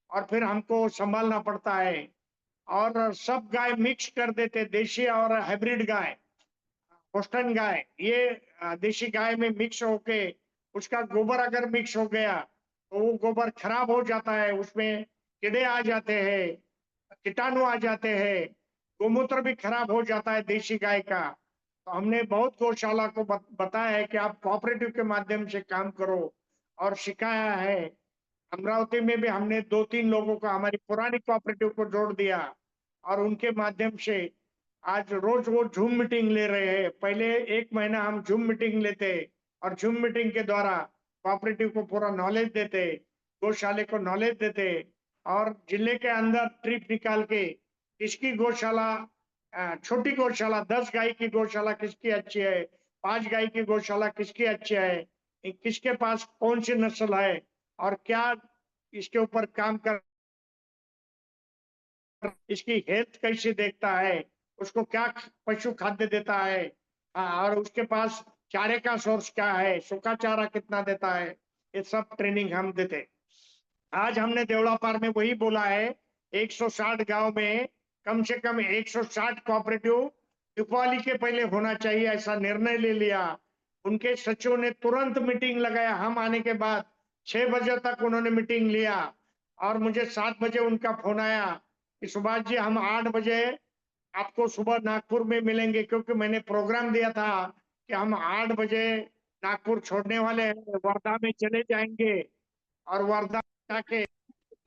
और फिर हमको संभालना पड़ता है। और सब गाय मिक्स कर देते, देशी और हाइब्रिड गाय, होस्टन गाय, ये देशी गाय में मिक्स होके उसका गोबर अगर मिक्स हो गया तो वो गोबर खराब हो जाता है, उसमें कीड़े आ जाते हैं, कीटाणु आ जाते हैं, गोमूत्र भी खराब हो जाता है देशी गाय का। तो हमने बहुत गौशाला को बताया है कि आप कोऑपरेटिव के माध्यम से काम करो, और सिखाया है। अमरावती में भी हमने 2-3 लोगों को हमारी पुरानी कोऑपरेटिव को जोड़ दिया, और उनके माध्यम से आज रोज वो जूम मीटिंग ले रहे हैं। पहले 1 महीना हम जूम मीटिंग लेते, और जूम मीटिंग के द्वारा कोऑपरेटिव को पूरा नॉलेज देते, गौशाले को नॉलेज देते, और जिले के अंदर ट्रिप निकाल के किसकी गौशाला, छोटी गौशाला 10 गाय की गौशाला किसकी अच्छी है, 5 गाय की गौशाला किसकी अच्छी है, किसके पास कौन सी नस्ल है, और क्या इसके ऊपर काम कर, इसकी हेल्थ कैसे देखता है, उसको क्या पशु खाद्य देता है, और उसके पास चारे का सोर्स क्या है, सूखा चारा कितना देता है, ये सब ट्रेनिंग हम देते। आज हमने देवलापार में वही बोला है, 160 गांव में कम से कम 160 कोऑपरेटिव दीपावली के पहले होना चाहिए, ऐसा निर्णय ले लिया। उनके सचिव ने तुरंत मीटिंग लगाया, हम आने के बाद 6 बजे तक उन्होंने मीटिंग लिया और मुझे 7 बजे उनका फोन आया कि सुभाष जी हम 8 बजे आपको सुबह नागपुर में मिलेंगे, क्योंकि मैंने प्रोग्राम दिया था कि हम 8 बजे नागपुर छोड़ने वाले हैं, वर्धा में चले जाएंगे और वर्धा जाके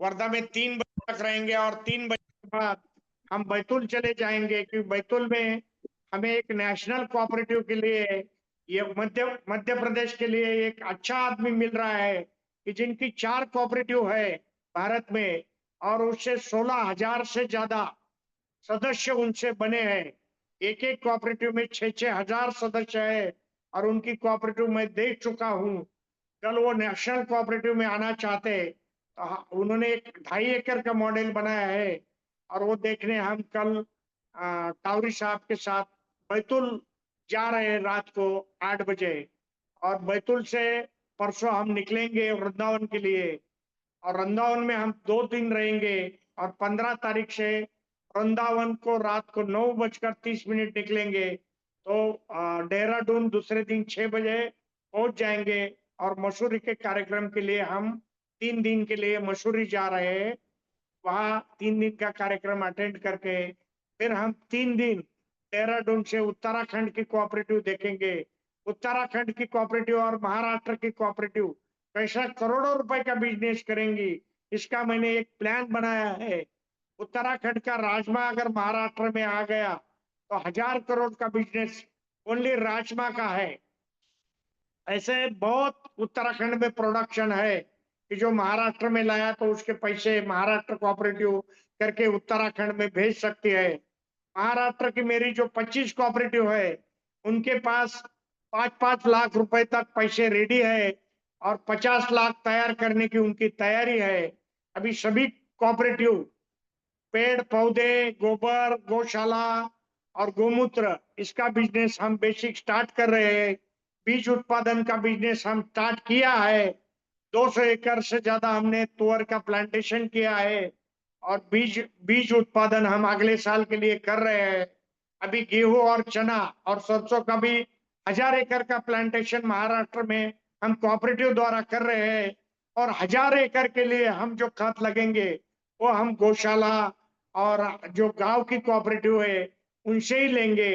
वर्धा में 3 बजे तक रहेंगे और 3 बजे के बाद हम बैतूल चले जाएंगे, क्योंकि बैतूल में हमें एक नेशनल कोऑपरेटिव के लिए, ये मध्य प्रदेश के लिए एक अच्छा आदमी मिल रहा है कि जिनकी 4 कोऑपरेटिव है भारत में और उससे 16,000 से ज्यादा सदस्य उनसे बने हैं। एक एक कोऑपरेटिव में 6-6 हजार सदस्य है और उनकी कोऑपरेटिव मैं देख चुका हूँ। कल वो नेशनल कोऑपरेटिव में आना चाहते, तो उन्होंने एक 2.5 एकड़ का मॉडल बनाया है और वो देखने हम कल टावरी साहब के साथ बैतूल जा रहे हैं रात को 8 बजे और बैतूल से परसों हम निकलेंगे वृंदावन के लिए और वृंदावन में हम 2 दिन रहेंगे और 15 तारीख से वृंदावन को रात को 9:30 निकलेंगे, तो देहरादून दूसरे दिन 6 बजे पहुंच जाएंगे और मसूरी के कार्यक्रम के लिए हम 3 दिन के लिए मसूरी जा रहे हैं। वहाँ 3 दिन का कार्यक्रम अटेंड करके फिर हम 3 दिन देहरादून से उत्तराखंड की कोऑपरेटिव देखेंगे। उत्तराखंड की कोऑपरेटिव और महाराष्ट्र की कोऑपरेटिव कैसा करोड़ों रुपए का बिजनेस करेंगी, इसका मैंने एक प्लान बनाया है। उत्तराखंड का राजमा अगर महाराष्ट्र में आ गया तो 1000 करोड़ का बिजनेस ओनली राजमा का है। ऐसे बहुत उत्तराखंड में प्रोडक्शन है कि जो महाराष्ट्र में लाया तो उसके पैसे महाराष्ट्र कोऑपरेटिव करके उत्तराखंड में भेज सकती है। महाराष्ट्र की मेरी जो 25 कोऑपरेटिव है उनके पास 5-5 लाख रुपए तक पैसे रेडी है और 50 लाख तैयार करने की उनकी तैयारी है। अभी सभी कोऑपरेटिव पेड़ पौधे, गोबर, गौशाला और गोमूत्र, इसका बिजनेस हम बेसिक स्टार्ट कर रहे हैं। बीज उत्पादन का बिजनेस हम स्टार्ट किया है। 200 एकड़ से ज्यादा हमने तुअर का प्लांटेशन किया है और बीज उत्पादन हम अगले साल के लिए कर रहे हैं। अभी गेहूं और चना और सरसों का भी 1000 एकड़ का प्लांटेशन महाराष्ट्र में हम कोऑपरेटिव द्वारा कर रहे हैं और 1000 एकड़ के लिए हम जो खाद लगेंगे वो हम गौशाला और जो गांव की कोऑपरेटिव है उनसे ही लेंगे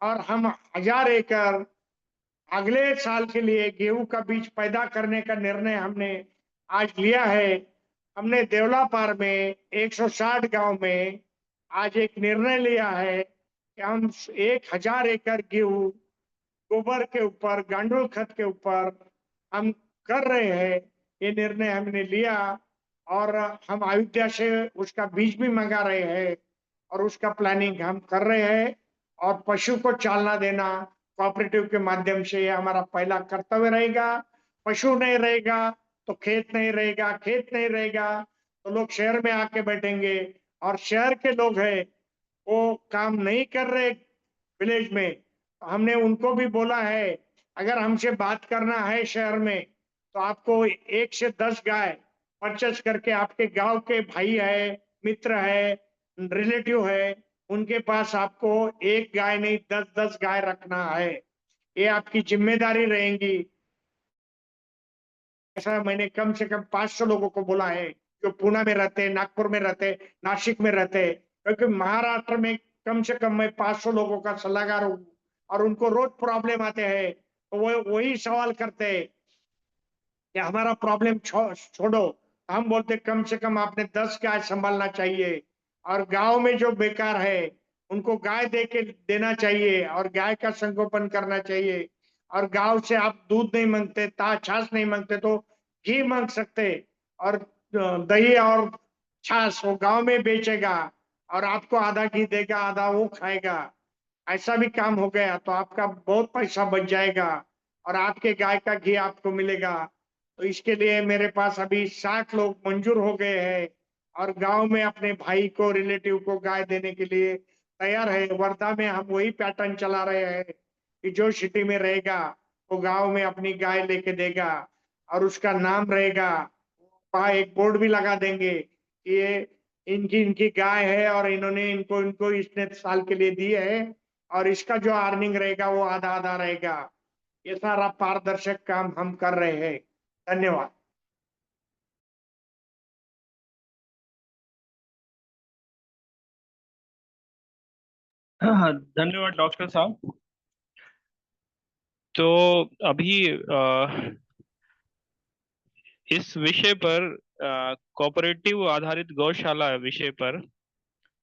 और हम 1000 एकड़ अगले साल के लिए गेहूं का बीज पैदा करने का निर्णय हमने आज लिया है। हमने देवलापार में 160 गांव में आज एक निर्णय लिया है कि हम 1000 एकड़ गेहूं गोबर के ऊपर, गांडूल खत के ऊपर हम कर रहे हैं। ये निर्णय हमने लिया और हम अयोध्या से उसका बीज भी मंगा रहे हैं और उसका प्लानिंग हम कर रहे हैं और पशु को चालना देना कोऑपरेटिव के माध्यम से ये हमारा पहला कर्तव्य रहेगा। पशु नहीं रहेगा तो खेत नहीं रहेगा, खेत नहीं रहेगा तो लोग शहर में आके बैठेंगे और शहर के लोग हैं वो काम नहीं कर रहे विलेज में। हमने उनको भी बोला है अगर हमसे बात करना है शहर में तो आपको 1 से 10 गाय परचेस करके आपके गांव के भाई है, मित्र है, रिलेटिव है, उनके पास आपको 1 गाय नहीं 10-10 गाय रखना है। ये आपकी जिम्मेदारी रहेगी। ऐसा मैंने कम से कम 500 लोगों को बोला है जो पुणे में रहते, नागपुर में रहते, नासिक में रहते, क्योंकि महाराष्ट्र में कम से कम मैं 500 लोगों का सलाहकार हूँ और उनको रोज प्रॉब्लम आते हैं तो वो वही सवाल करते हैं कि हमारा प्रॉब्लम छोड़ो। हम बोलते कम से कम आपने 10 गाय संभालना चाहिए और गांव में जो बेकार है उनको गाय दे के देना चाहिए और गाय का संगोपन करना चाहिए और गांव से आप दूध नहीं मांगते, छाछ नहीं मांगते तो घी मांग सकते और दही और छाछ वो गांव में बेचेगा और आपको आधा घी देगा, आधा वो खाएगा। ऐसा भी काम हो गया तो आपका बहुत पैसा बच जाएगा और आपके गाय का घी आपको मिलेगा। तो इसके लिए मेरे पास अभी 60 लोग मंजूर हो गए हैं और गांव में अपने भाई को, रिलेटिव को गाय देने के लिए तैयार है। वर्धा में हम वही पैटर्न चला रहे हैं कि जो सिटी में रहेगा वो गांव में अपनी गाय लेके देगा और उसका नाम रहेगा। वहाँ एक बोर्ड भी लगा देंगे कि ये इनकी इनकी गाय है और इन्होंने इनको इनको इतने साल के लिए दी है और इसका जो अर्निंग रहेगा वो आधा आधा रहेगा। ये सारा पारदर्शक काम हम कर रहे हैं। धन्यवाद। हाँ, धन्यवाद डॉक्टर साहब। तो अभी इस विषय पर कोऑपरेटिव आधारित गौशाला विषय पर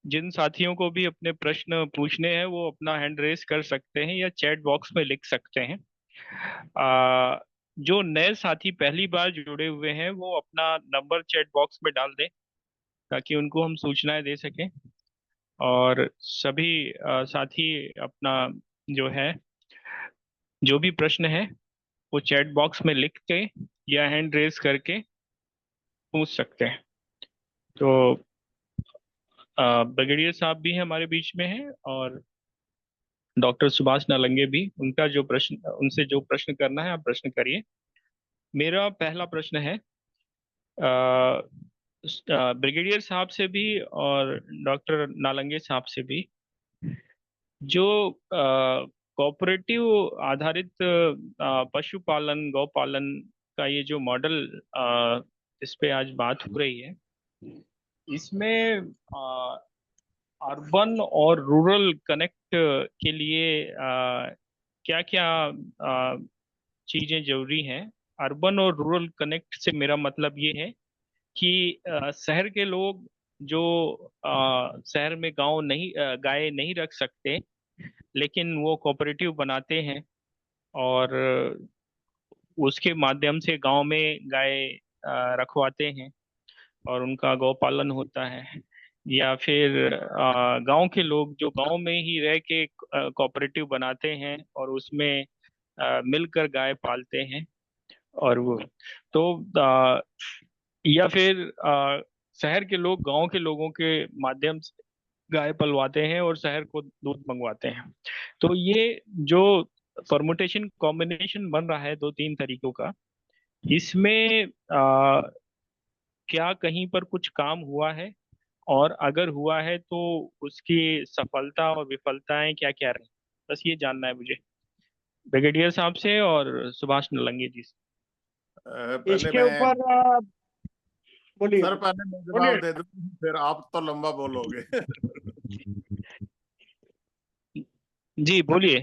जिन साथियों को भी अपने प्रश्न पूछने हैं वो अपना हैंड रेस कर सकते हैं या चैट बॉक्स में लिख सकते हैं। जो नए साथी पहली बार जुड़े हुए हैं वो अपना नंबर चैट बॉक्स में डाल दें ताकि उनको हम सूचनाएं दे सकें। और सभी साथी अपना जो है जो भी प्रश्न है वो चैट बॉक्स में लिख के या हैंड रेस करके पूछ सकते हैं। तो ब्रिगेडियर साहब भी हमारे बीच में हैं और डॉक्टर सुभाष नालंगे भी। उनका जो प्रश्न उनसे जो प्रश्न करना है आप प्रश्न करिए। मेरा पहला प्रश्न है ब्रिगेडियर साहब से भी और डॉक्टर नालंगे साहब से भी। जो कोऑपरेटिव आधारित पशुपालन गौपालन का ये जो मॉडल इस पे आज बात हो रही है, इसमें अर्बन और रूरल कनेक्ट के लिए क्या क्या चीजें जरूरी हैं। अर्बन और रूरल कनेक्ट से मेरा मतलब ये है कि शहर के लोग जो शहर में गाय नहीं रख सकते, लेकिन वो कोऑपरेटिव बनाते हैं और उसके माध्यम से गांव में गाय रखवाते हैं और उनका गौपालन होता है। या फिर गांव के लोग जो गांव में ही रह के कोऑपरेटिव बनाते हैं और उसमें मिलकर गाय पालते हैं। और वो तो या फिर शहर के लोग गांव के लोगों के माध्यम से गाय पलवाते हैं और शहर को दूध मंगवाते हैं। तो ये जो परमुटेशन कॉम्बिनेशन बन रहा है दो तीन तरीकों का, इसमें क्या कहीं पर कुछ काम हुआ है, और अगर हुआ है तो उसकी सफलता और विफलताएं क्या क्या रही, बस ये जानना है मुझे ब्रिगेडियर साहब से और सुभाष नलंगे जी से। पहले इसके मैं ऊपर बोलिए सर पहले मैं बोलिए। जवाब दे दूं, फिर आप तो लंबा बोलोगे। जी बोलिए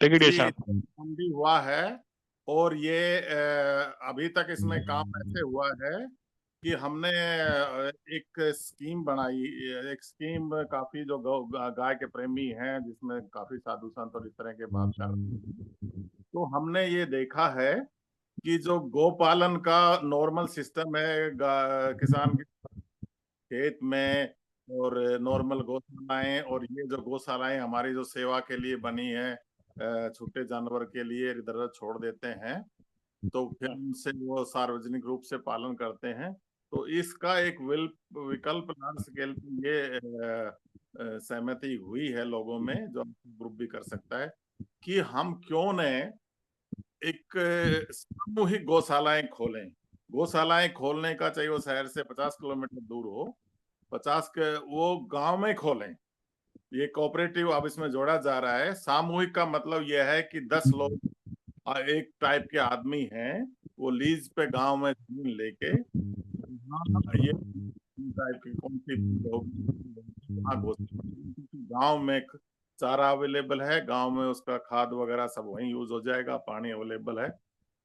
ब्रिगेडियर जी, साहब। काम भी हुआ है। और ये अभी तक इसमें काम ऐसे हुआ है कि हमने एक स्कीम बनाई। एक स्कीम काफी जो गाय के प्रेमी हैं, जिसमें काफी साधु संत और इस तरह के बात करते हैं, तो हमने ये देखा है कि जो गोपालन का नॉर्मल सिस्टम है किसान के खेत में, और नॉर्मल गौशालाएं, और ये जो गौशालाएं हमारी जो सेवा के लिए बनी है, छोटे जानवर के लिए इधर उधर छोड़ देते हैं, तो फिर उनसे वो सार्वजनिक रूप से पालन करते हैं। तो इसका एक विकल्प लार्ज स्केल पे ये सहमति हुई है लोगों में, जो ग्रुप भी कर सकता है, कि हम क्यों न एक सामूहिक गौशालाएं खोलें। गौशालाएं खोलने का, चाहिए वो शहर से 50 किलोमीटर दूर हो, 50 के वो गांव में खोलें। ये कोऑपरेटिव अब इसमें जोड़ा जा रहा है। सामूहिक का मतलब यह है कि 10 लोग एक टाइप के आदमी हैं, वो लीज पे गांव में जमीन लेके, हाँ ये टाइप की कौन सी होगी, हाँ गांव में चारा अवेलेबल है, गांव में उसका खाद वगैरह सब वहीं यूज हो जाएगा, पानी अवेलेबल है,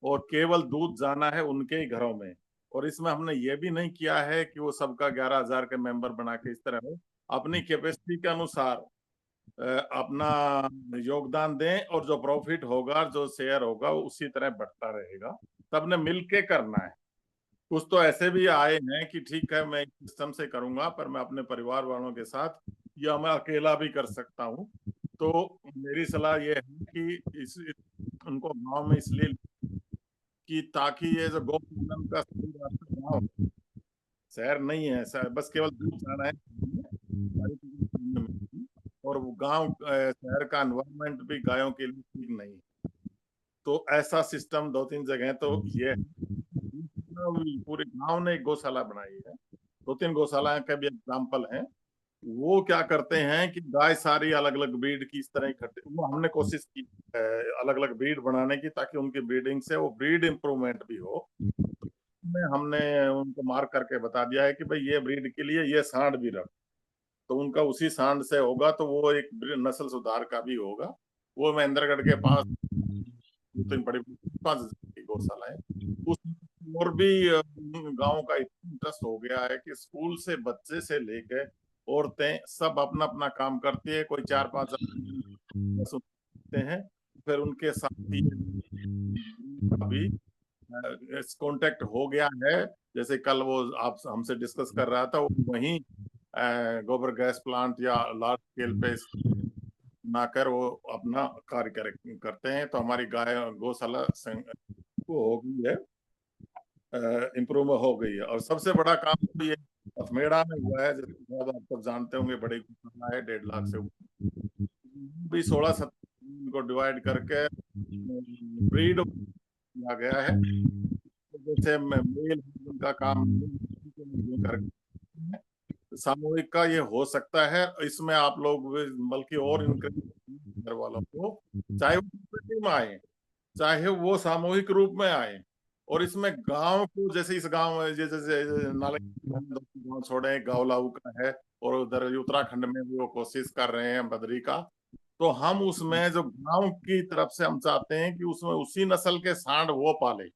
और केवल दूध जाना है उनके ही घरों में। और इसमें हमने ये भी नहीं किया है कि वो सबका 11,000 के मेंबर बना के इस तरह हो। अपनी कैपेसिटी के अनुसार अपना योगदान दें, और जो प्रॉफिट होगा, जो शेयर होगा, वो उसी तरह बढ़ता रहेगा। सबने मिलके करना है। कुछ तो ऐसे भी आए हैं कि ठीक है मैं सिस्टम से करूंगा, पर मैं अपने परिवार वालों के साथ, या मैं अकेला भी कर सकता हूँ। तो मेरी सलाह ये है कि उनको गांव में इसलिए कि ताकि ये जो गोपालन का सही रास्ता गाँव, शहर नहीं है ऐसा, बस केवल दूध जाना है, सारी चीजें फ्री में मिलेगी। और वो गांव शहर का एनवायरनमेंट भी गायों के लिए ठीक नहीं है। तो ऐसा सिस्टम दो तीन जगह तो ये है। पूरे गांव ने एक गौशाला बनाई है, दो तीन गौशाला के भी एग्जाम्पल हैं। वो क्या करते हैं कि गाय सारी अलग अलग ब्रीड की इस तरह इकट्ठे, वो हमने कोशिश की अलग अलग ब्रीड बनाने की ताकि उनकी ब्रीडिंग से वो ब्रीड इंप्रूवमेंट भी हो। में हमने उनको मार्क करके बता दिया है कि भाई ये ब्रीड के लिए ये सांड भी रख, तो उनका उसी सांड से होगा तो वो एक नस्ल सुधार का भी होगा। वो महेंद्रगढ़ के पास तीन बड़ी 5,000 की गौशाला है। उस और भी गांव का इतना इंटरेस्ट हो गया है कि स्कूल से बच्चे से लेके औरतें सब अपना अपना काम करती है। कोई 4-5 सुनते हैं, फिर उनके साथ ही अभी कांटेक्ट हो गया है। जैसे कल वो आप हमसे डिस्कस कर रहा था, वो वहीं गोबर गैस प्लांट या लार्ज स्केल पे ना कर वो अपना कार्य करते हैं। तो हमारी गाय गौशाला वो हो गई है, इम्प्रूव हो गई है। और सबसे बड़ा काम तो ये अथमेड़ा में हुआ है, जैसे शायद आप सब जानते होंगे, बड़ी गौशाला है 1.5 लाख से भी 16-17 को डिवाइड करके ब्रीड किया गया है। जैसे मेल उनका काम कर सामूहिक का ये हो सकता है। इसमें आप लोग बल्कि और इनकरेज घर वालों को, चाहे वो कोऑपरेटिव में आए, चाहे वो सामूहिक रूप में आए, और इसमें गांव को, जैसे इस गांव में जैसे नाले गांव छोड़े, गावलाऊ का है, और उधर उत्तराखंड में भी वो कोशिश कर रहे हैं बद्री का। तो हम उसमें जो गांव की तरफ से हम चाहते हैं कि उसमें उसी नस्ल के सांड वो पाले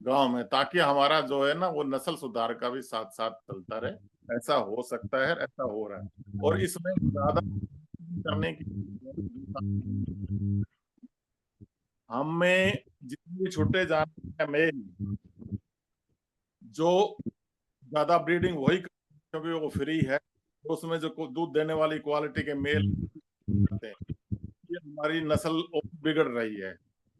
गांव में, ताकि हमारा जो है ना वो नस्ल सुधार का भी साथ साथ चलता रहे। ऐसा हो सकता है, ऐसा हो रहा है। और इसमें ज्यादा करने की, हमें जितने भी छोटे जानवर हैं मेल, जो ज्यादा ब्रीडिंग वही क्योंकि वो फ्री है, तो उसमें जो दूध देने वाली क्वालिटी के मेल करते हैं, ये हमारी नस्ल और बिगड़ रही है।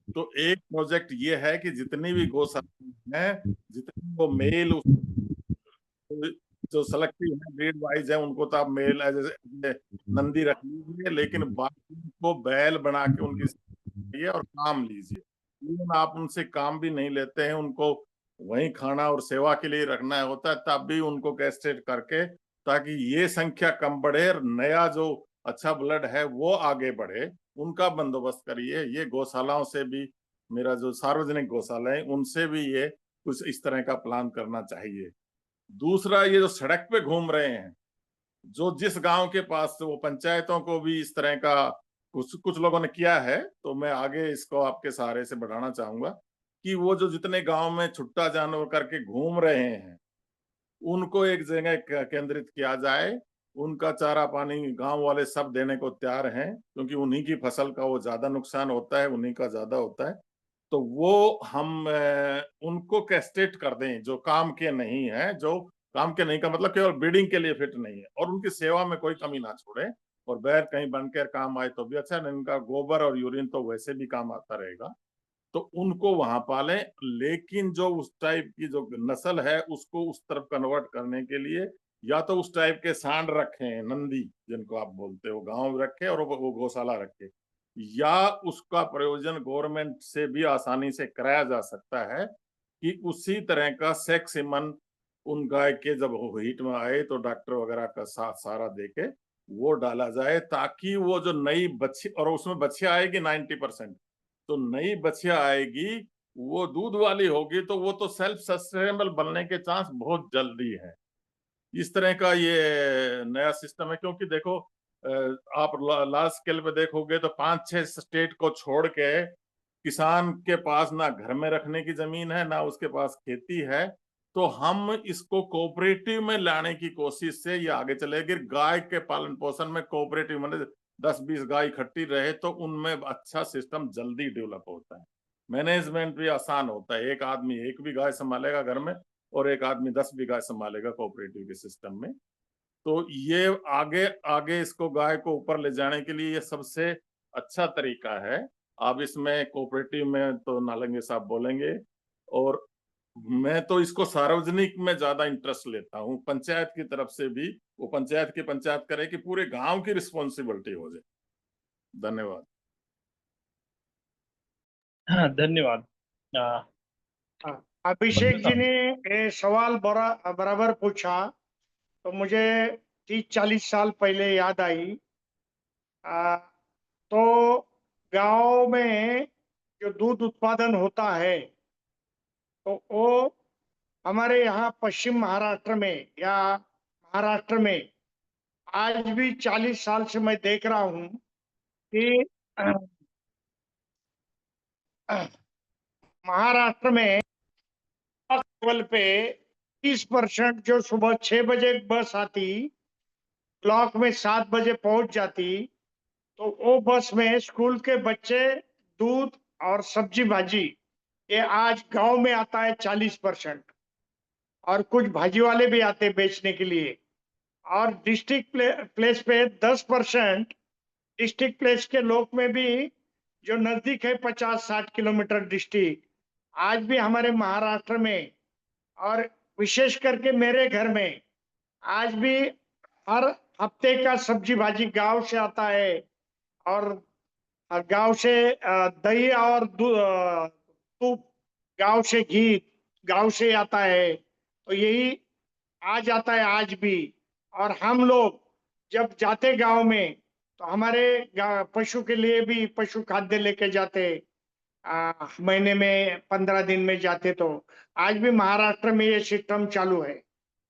तो एक प्रोजेक्ट ये है कि जितनी भी गौशाला है, जितनी वो मेल जो सेलेक्टिव है, ब्रीड वाइज है, उनको तो आप मेल जैसे नंदी रख लीजिए, लेकिन बाकी को बैल बना के उनकी और काम लीजिए। इवन आप उनसे काम भी नहीं लेते हैं, उनको वहीं खाना और सेवा के लिए रखना होता है, तब भी उनको कैस्ट्रेट करके, ताकि ये संख्या कम बढ़े और नया जो अच्छा ब्लड है वो आगे बढ़े, उनका बंदोबस्त करिए। ये गौशालाओं से भी, मेरा जो सार्वजनिक गौशाला है उनसे भी ये कुछ इस तरह का प्लान करना चाहिए। दूसरा, ये जो सड़क पे घूम रहे हैं, जो जिस गांव के पास, वो पंचायतों को भी इस तरह का कुछ कुछ लोगों ने किया है, तो मैं आगे इसको आपके सहारे से बढ़ाना चाहूंगा कि वो जो जितने गांव में छुट्टा जानवर करके घूम रहे हैं, उनको एक जगह केंद्रित किया जाए। उनका चारा पानी गांव वाले सब देने को तैयार हैं, क्योंकि उन्हीं की फसल का वो ज्यादा नुकसान होता है, उन्हीं का ज्यादा होता है। तो वो हम उनको कैस्ट्रेट कर दें, जो काम के नहीं है, जो काम के नहीं का मतलब केवल ब्रीडिंग के लिए फिट नहीं है, और उनकी सेवा में कोई कमी ना छोड़े। और बैर कहीं बनकर काम आए तो भी अच्छा, नहीं इनका गोबर और यूरिन तो वैसे भी काम आता रहेगा, तो उनको वहां पालें। लेकिन जो उस टाइप की जो नस्ल है उसको उस तरफ कन्वर्ट करने के लिए, या तो उस टाइप के सांड रखें, नंदी जिनको आप बोलते हो, गांव में रखे और वो गौशाला रखे, या उसका प्रयोजन गवर्नमेंट से भी आसानी से कराया जा सकता है कि उसी तरह का सेक्सिमन उन गाय के जब हीट में आए तो डॉक्टर वगैरह का साथ सारा देके वो डाला जाए, ताकि वो जो नई बच्ची, और उसमें बच्चियां आएगी 90%, तो नई बच्चियां आएगी, वो दूध वाली होगी, तो वो तो सेल्फ सस्टेनेबल बनने के चांस बहुत जल्दी है। इस तरह का ये नया सिस्टम है। क्योंकि देखो, आप लार्ज स्केल पे देखोगे तो 5-6 स्टेट को छोड़ के किसान के पास ना घर में रखने की जमीन है, ना उसके पास खेती है। तो हम इसको कोऑपरेटिव में लाने की कोशिश से ये आगे चलेगी। गाय के पालन पोषण में कोऑपरेटिव में 10-20 गाय इकट्ठी रहे तो उनमें अच्छा सिस्टम जल्दी डेवलप होता है, मैनेजमेंट भी आसान होता है। एक आदमी एक भी गाय संभालेगा घर में, और एक आदमी 10 भी गाय संभालेगा कोऑपरेटिव के सिस्टम में। तो ये आगे आगे इसको गाय को ऊपर ले जाने के लिए ये सबसे अच्छा तरीका है। अब इसमें कोऑपरेटिव में तो नालंगे साहब बोलेंगे, और मैं तो इसको सार्वजनिक में ज्यादा इंटरेस्ट लेता हूँ। पंचायत की तरफ से भी, वो पंचायत की पंचायत करे कि पूरे गांव की रिस्पॉन्सिबिलिटी हो जाए। धन्यवाद। हाँ, धन्यवाद। आ, हाँ, अभिषेक जी ने ये सवाल बराबर पूछा, तो मुझे 30-40 साल पहले याद आई। तो गांव में जो दूध उत्पादन होता है, तो वो हमारे यहाँ पश्चिम महाराष्ट्र में या महाराष्ट्र में आज भी 40 साल से मैं देख रहा हूँ कि महाराष्ट्र में लेवल पे 30% जो सुबह 6 बजे बस आती, ब्लॉक में 7 बजे पहुंच जाती, तो वो बस में स्कूल के बच्चे दूध और सब्जी भाजी, ये आज गांव में आता है 40%। और कुछ भाजी वाले भी आते बेचने के लिए। और डिस्ट्रिक्ट प्लेस पे 10% डिस्ट्रिक्ट प्लेस के लोग में भी, जो नजदीक है 50-60 किलोमीटर डिस्ट्रिक्ट, आज भी हमारे महाराष्ट्र में और विशेष करके मेरे घर में आज भी हर हफ्ते का सब्जी भाजी गांव से आता है। और गांव से दही और दूध, गांव से घी गांव से आता है। तो यही आ जाता है आज भी। और हम लोग जब जाते गांव में, तो हमारे पशु के लिए भी पशु खाद्य लेके जाते। महीने में 15 दिन में जाते। तो आज भी महाराष्ट्र में ये सिस्टम चालू है।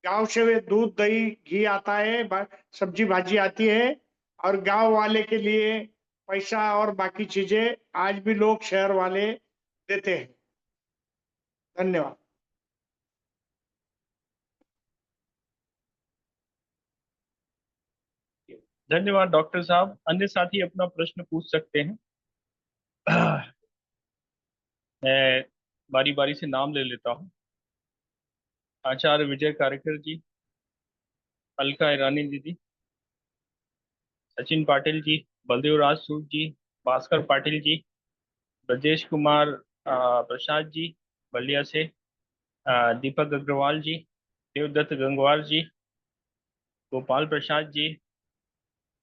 गांव से वे दूध दही घी आता है, सब्जी भाजी आती है, और गांव वाले के लिए पैसा और बाकी चीजें आज भी लोग शहर वाले देते हैं। धन्यवाद। धन्यवाद डॉक्टर साहब। अन्य साथी अपना प्रश्न पूछ सकते हैं। मैं बारी बारी से नाम ले लेता हूँ। आचार्य विजय कार्यकर जी, अलका ईरानी दीदी, सचिन पाटिल जी, बलदेव राज सूद जी, भास्कर पाटिल जी, ब्रजेश कुमार प्रसाद जी बलिया से, दीपक अग्रवाल जी, देवदत्त गंगवार जी, गोपाल प्रसाद जी,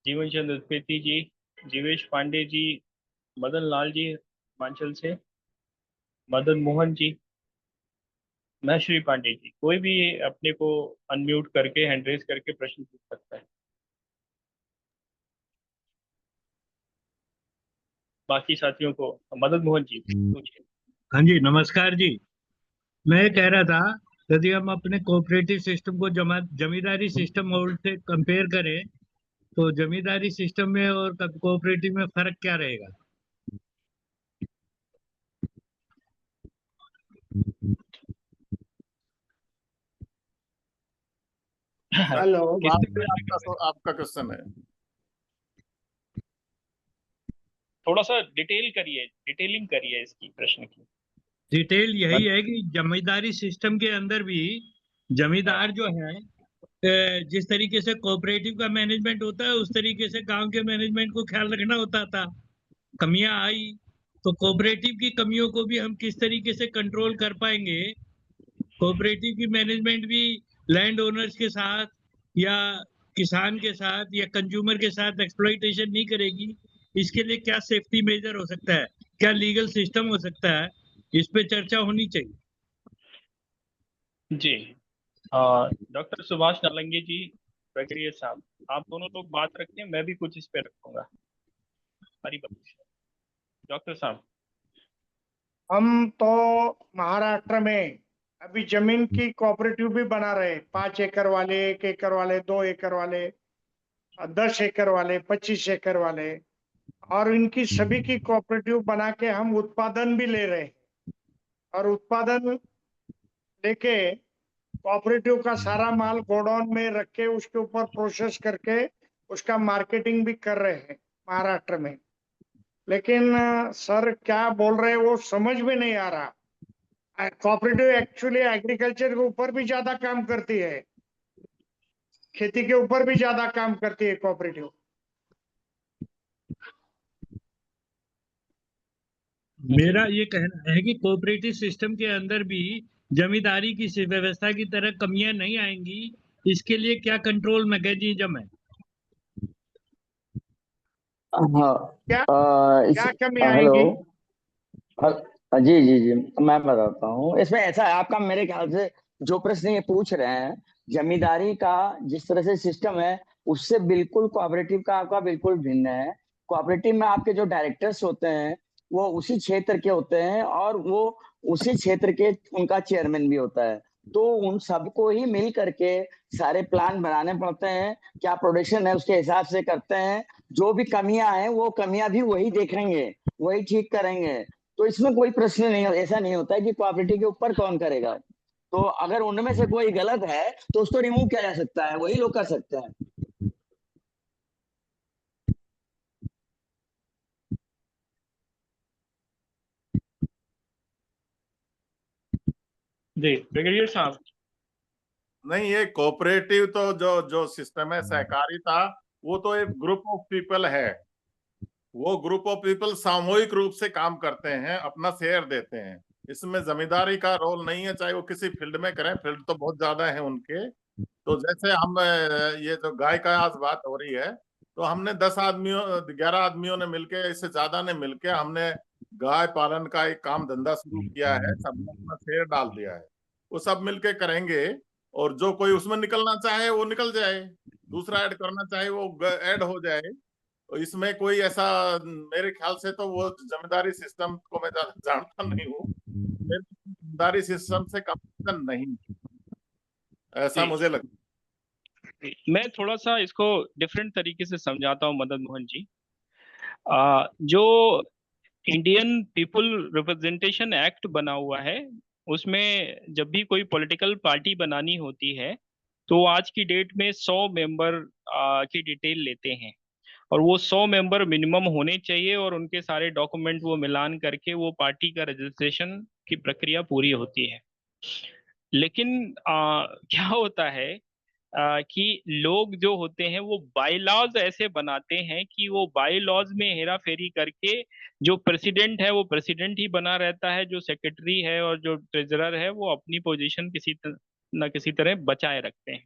जीवन चंद्र उपेती जी, जीवेश पांडे जी, मदन लाल जी हिमाचल से, मदन मोहन जी, महेश्वरी पांडे जी। कोई भी अपने को अनम्यूट करके हैंड रेज करके प्रश्न पूछ सकता है। बाकी साथियों को मदन मोहन जी पूछिए। हाँ जी, नमस्कार जी। मैं कह रहा था, यदि हम अपने कोऑपरेटिव सिस्टम को जमींदारी सिस्टम और से कंपेयर करें, तो जमींदारी सिस्टम में और कोऑपरेटिव में फर्क क्या रहेगा? हेलो। आपका क्वेश्चन है। थोड़ा सा डिटेलिंग करिए इसकी प्रश्न की। डिटेल यही है कि जमींदारी सिस्टम के अंदर भी जमींदार जो है, जिस तरीके से कोऑपरेटिव का मैनेजमेंट होता है, उस तरीके से गांव के मैनेजमेंट को ख्याल रखना होता था। कमियां आई तो कोऑपरेटिव की कमियों को भी हम किस तरीके से कंट्रोल कर पाएंगे। कोऑपरेटिव की मैनेजमेंट भी लैंड ओनर्स के साथ या किसान के साथ या कंज्यूमर के साथ एक्सप्लॉइटेशन नहीं करेगी। इसके लिए क्या सेफ्टी मेजर हो सकता है, क्या लीगल सिस्टम हो सकता है, इस पे चर्चा होनी चाहिए। जी, डॉक्टर सुभाष नालंगी जी, प्रक्रिया साहब, आप दोनों लोग बात रखें, मैं भी कुछ इस पे रखूंगा। हरी बात। डॉक्टर साहब। हम तो महाराष्ट्र में अभी जमीन की कोऑपरेटिव भी बना रहे। 5 एकड़ वाले, 1 एकड़ वाले, 2 एकड़ वाले, 10 एकड़ वाले, 25 एकड़ वाले, और इनकी सभी की कोऑपरेटिव बना के हम उत्पादन भी ले रहे हैं। और उत्पादन लेके कोऑपरेटिव का सारा माल गोडाउन में रख के उसके ऊपर प्रोसेस करके उसका मार्केटिंग भी कर रहे हैं महाराष्ट्र में। लेकिन सर क्या बोल रहे हैं वो समझ में नहीं आ रहा। कोऑपरेटिव एक्चुअली एग्रीकल्चर के ऊपर भी ज्यादा काम करती है, खेती के ऊपर भी ज्यादा काम करती है कोऑपरेटिव। मेरा ये कहना है कि कोऑपरेटिव सिस्टम के अंदर भी जमींदारी की व्यवस्था की तरह कमियां नहीं आएंगी। इसके लिए क्या कंट्रोल मैकेनिज्म है? हाँ। क्या क्या कमी हेलो। आएंगी? जी जी जी, मैं बताता हूँ। इसमें ऐसा है, आपका मेरे ख्याल से जो प्रश्न ये पूछ रहे हैं जमींदारी का जिस तरह से सिस्टम है उससे बिल्कुल कोऑपरेटिव का आपका बिल्कुल भिन्न है। कोऑपरेटिव में आपके जो डायरेक्टर्स होते हैं वो उसी क्षेत्र के होते हैं और वो उसी क्षेत्र के उनका चेयरमैन भी होता है। तो उन सबको ही मिल करके सारे प्लान बनाने पड़ते हैं, क्या प्रोडक्शन है उसके हिसाब से करते हैं। जो भी कमियां हैं वो कमियां भी वही देखेंगे, वही ठीक करेंगे। तो इसमें कोई प्रश्न नहीं, ऐसा नहीं होता है कि कोऑपरेटिव के ऊपर कौन करेगा। तो अगर उनमें से कोई गलत है तो उसको रिमूव किया जा सकता है, वही लोग कर सकते हैं। जी ब्रिगेडियर साहब। नहीं, ये कोऑपरेटिव तो जो जो सिस्टम है सहकारिता, वो तो एक ग्रुप ऑफ पीपल है। वो ग्रुप ऑफ पीपल सामूहिक रूप से काम करते हैं, अपना शेयर देते हैं। इसमें जमींदारी का रोल नहीं है, चाहे वो किसी फील्ड में करें, फील्ड तो बहुत ज्यादा है उनके। तो जैसे हम ये जो गाय का आज बात हो रही है, तो हमने 10 आदमियों 11 आदमियों ने मिलके, इससे ज्यादा ने मिलके हमने गाय पालन का एक काम धंधा शुरू किया है। सबने अपना शेयर डाल दिया है, वो सब मिलके करेंगे। और जो कोई उसमें निकलना चाहे वो निकल जाए, दूसरा ऐड करना चाहे वो ऐड हो जाए। तो इसमें कोई ऐसा, मेरे ख्याल से तो वो जमींदारी सिस्टम को मैं ज्यादा जानता नहीं हूँ। जमींदारी सिस्टम से कंपैरिजन नहीं, ऐसा जी मुझे लगता मैं थोड़ा सा इसको डिफरेंट तरीके से समझाता हूँ मदन मोहन जी। जो इंडियन पीपल रिप्रेजेंटेशन एक्ट बना हुआ है, उसमें जब भी कोई पॉलिटिकल पार्टी बनानी होती है तो आज की डेट में 100 मेंबर की डिटेल लेते हैं, और वो 100 मेंबर मिनिमम होने चाहिए, और उनके सारे डॉक्यूमेंट वो मिलान करके वो पार्टी का रजिस्ट्रेशन की प्रक्रिया पूरी होती है। लेकिन क्या होता है कि लोग जो होते हैं वो बाई लॉज ऐसे बनाते हैं कि वो बाई लॉज में हेरा फेरी करके जो प्रेसिडेंट है वो प्रेसिडेंट ही बना रहता है, जो सेक्रेटरी है और जो ट्रेजरर है वो अपनी पोजीशन न किसी तरह बचाए रखते हैं।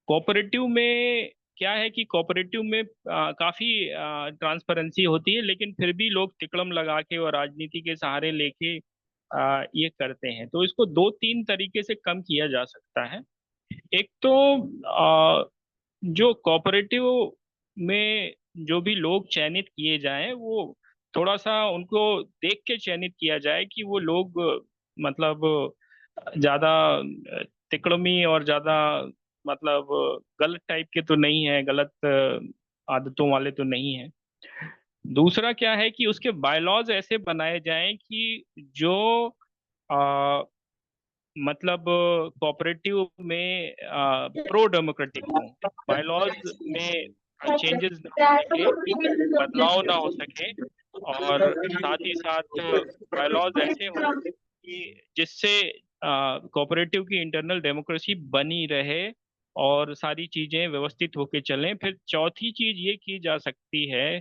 कोऑपरेटिव में क्या है कि कोऑपरेटिव में काफी ट्रांसपेरेंसी होती है, लेकिन फिर भी लोग तिकड़म लगा के और राजनीति के सहारे लेके ये करते हैं। तो इसको दो तीन तरीके से कम किया जा सकता है। एक तो जो कोऑपरेटिव में जो भी लोग चयनित किए जाएं वो थोड़ा सा उनको देख के चयनित किया जाए कि वो लोग मतलब ज्यादा तिकड़मी और ज्यादा मतलब गलत टाइप के तो नहीं है, गलत आदतों वाले तो नहीं है। दूसरा क्या है कि उसके बायलॉज ऐसे बनाए जाएं कि जो आ, मतलब कोऑपरेटिव में प्रो डेमोक्रेटिक हो, बायलॉज में चेंजेस ना हो सके, बदलाव ना हो सके, और साथ ही साथ बायलॉज ऐसे हो कि जिससे कोऑपरेटिव की इंटरनल डेमोक्रेसी बनी रहे और सारी चीजें व्यवस्थित होके चलें। फिर चौथी चीज ये की जा सकती है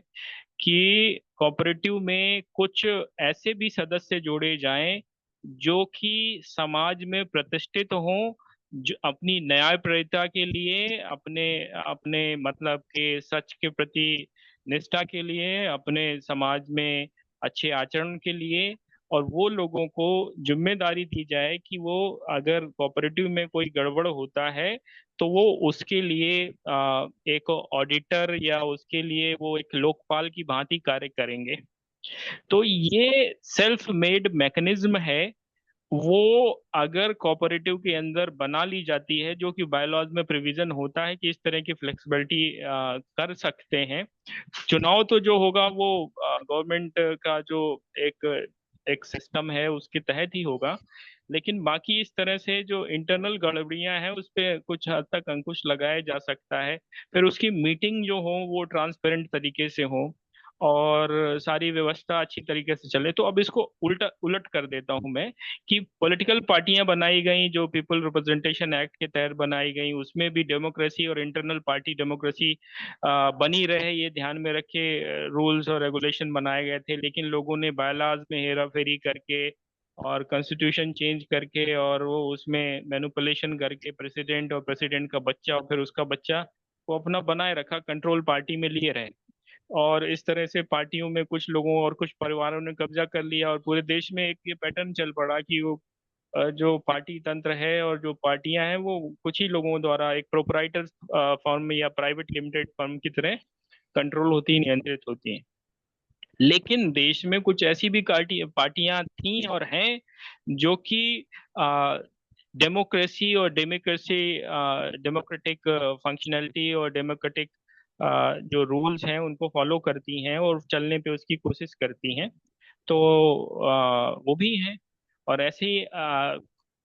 कि कोऑपरेटिव में कुछ ऐसे भी सदस्य जोड़े जाएं जो कि समाज में प्रतिष्ठित हों, जो अपनी न्यायप्रियता के लिए, अपने अपने मतलब के सच के प्रति निष्ठा के लिए, अपने समाज में अच्छे आचरण के लिए। और वो लोगों को जिम्मेदारी दी जाए कि वो अगर कोऑपरेटिव में कोई गड़बड़ होता है तो वो उसके लिए एक ऑडिटर या उसके लिए वो एक लोकपाल की भांति कार्य करेंगे। तो ये सेल्फ मेड मैकेनिज्म है, वो अगर कोऑपरेटिव के अंदर बना ली जाती है, जो कि बायलॉज में प्रोविजन होता है कि इस तरह की फ्लेक्सिबिलिटी कर सकते हैं। चुनाव तो जो होगा वो गवर्नमेंट का जो एक एक सिस्टम है उसके तहत ही होगा, लेकिन बाकी इस तरह से जो इंटरनल गड़बड़ियां हैं उस पर कुछ हद तक अंकुश लगाया जा सकता है। फिर उसकी मीटिंग जो हो वो ट्रांसपेरेंट तरीके से हो और सारी व्यवस्था अच्छी तरीके से चले। तो अब इसको उल्टा उलट कर देता हूं मैं कि पॉलिटिकल पार्टियां बनाई गई जो पीपल रिप्रेजेंटेशन एक्ट के तहत बनाई गई, उसमें भी डेमोक्रेसी और इंटरनल पार्टी डेमोक्रेसी बनी रहे ये ध्यान में रखे रूल्स और रेगुलेशन बनाए गए थे। लेकिन लोगों ने बायलाज में हेरा फेरी करके और कॉन्स्टिट्यूशन चेंज करके और वो उसमें मैनिपुलेशन करके प्रेसिडेंट और प्रेसिडेंट का बच्चा और फिर उसका बच्चा को अपना बनाए रखा, कंट्रोल पार्टी में लिए रहे। और इस तरह से पार्टियों में कुछ लोगों और कुछ परिवारों ने कब्जा कर लिया और पूरे देश में एक ये पैटर्न चल पड़ा कि वो जो पार्टी तंत्र है और जो पार्टियां हैं वो कुछ ही लोगों द्वारा एक प्रोपराइटर फर्म या प्राइवेट लिमिटेड फर्म की तरह कंट्रोल होती, नियंत्रित होती हैं। लेकिन देश में कुछ ऐसी भी पार्टियां थी और हैं जो कि डेमोक्रेसी और डेमोक्रेटिक फंक्शनैलिटी और डेमोक्रेटिक जो रूल्स हैं उनको फॉलो करती हैं और चलने पे उसकी कोशिश करती हैं। तो वो भी हैं। और ऐसे ही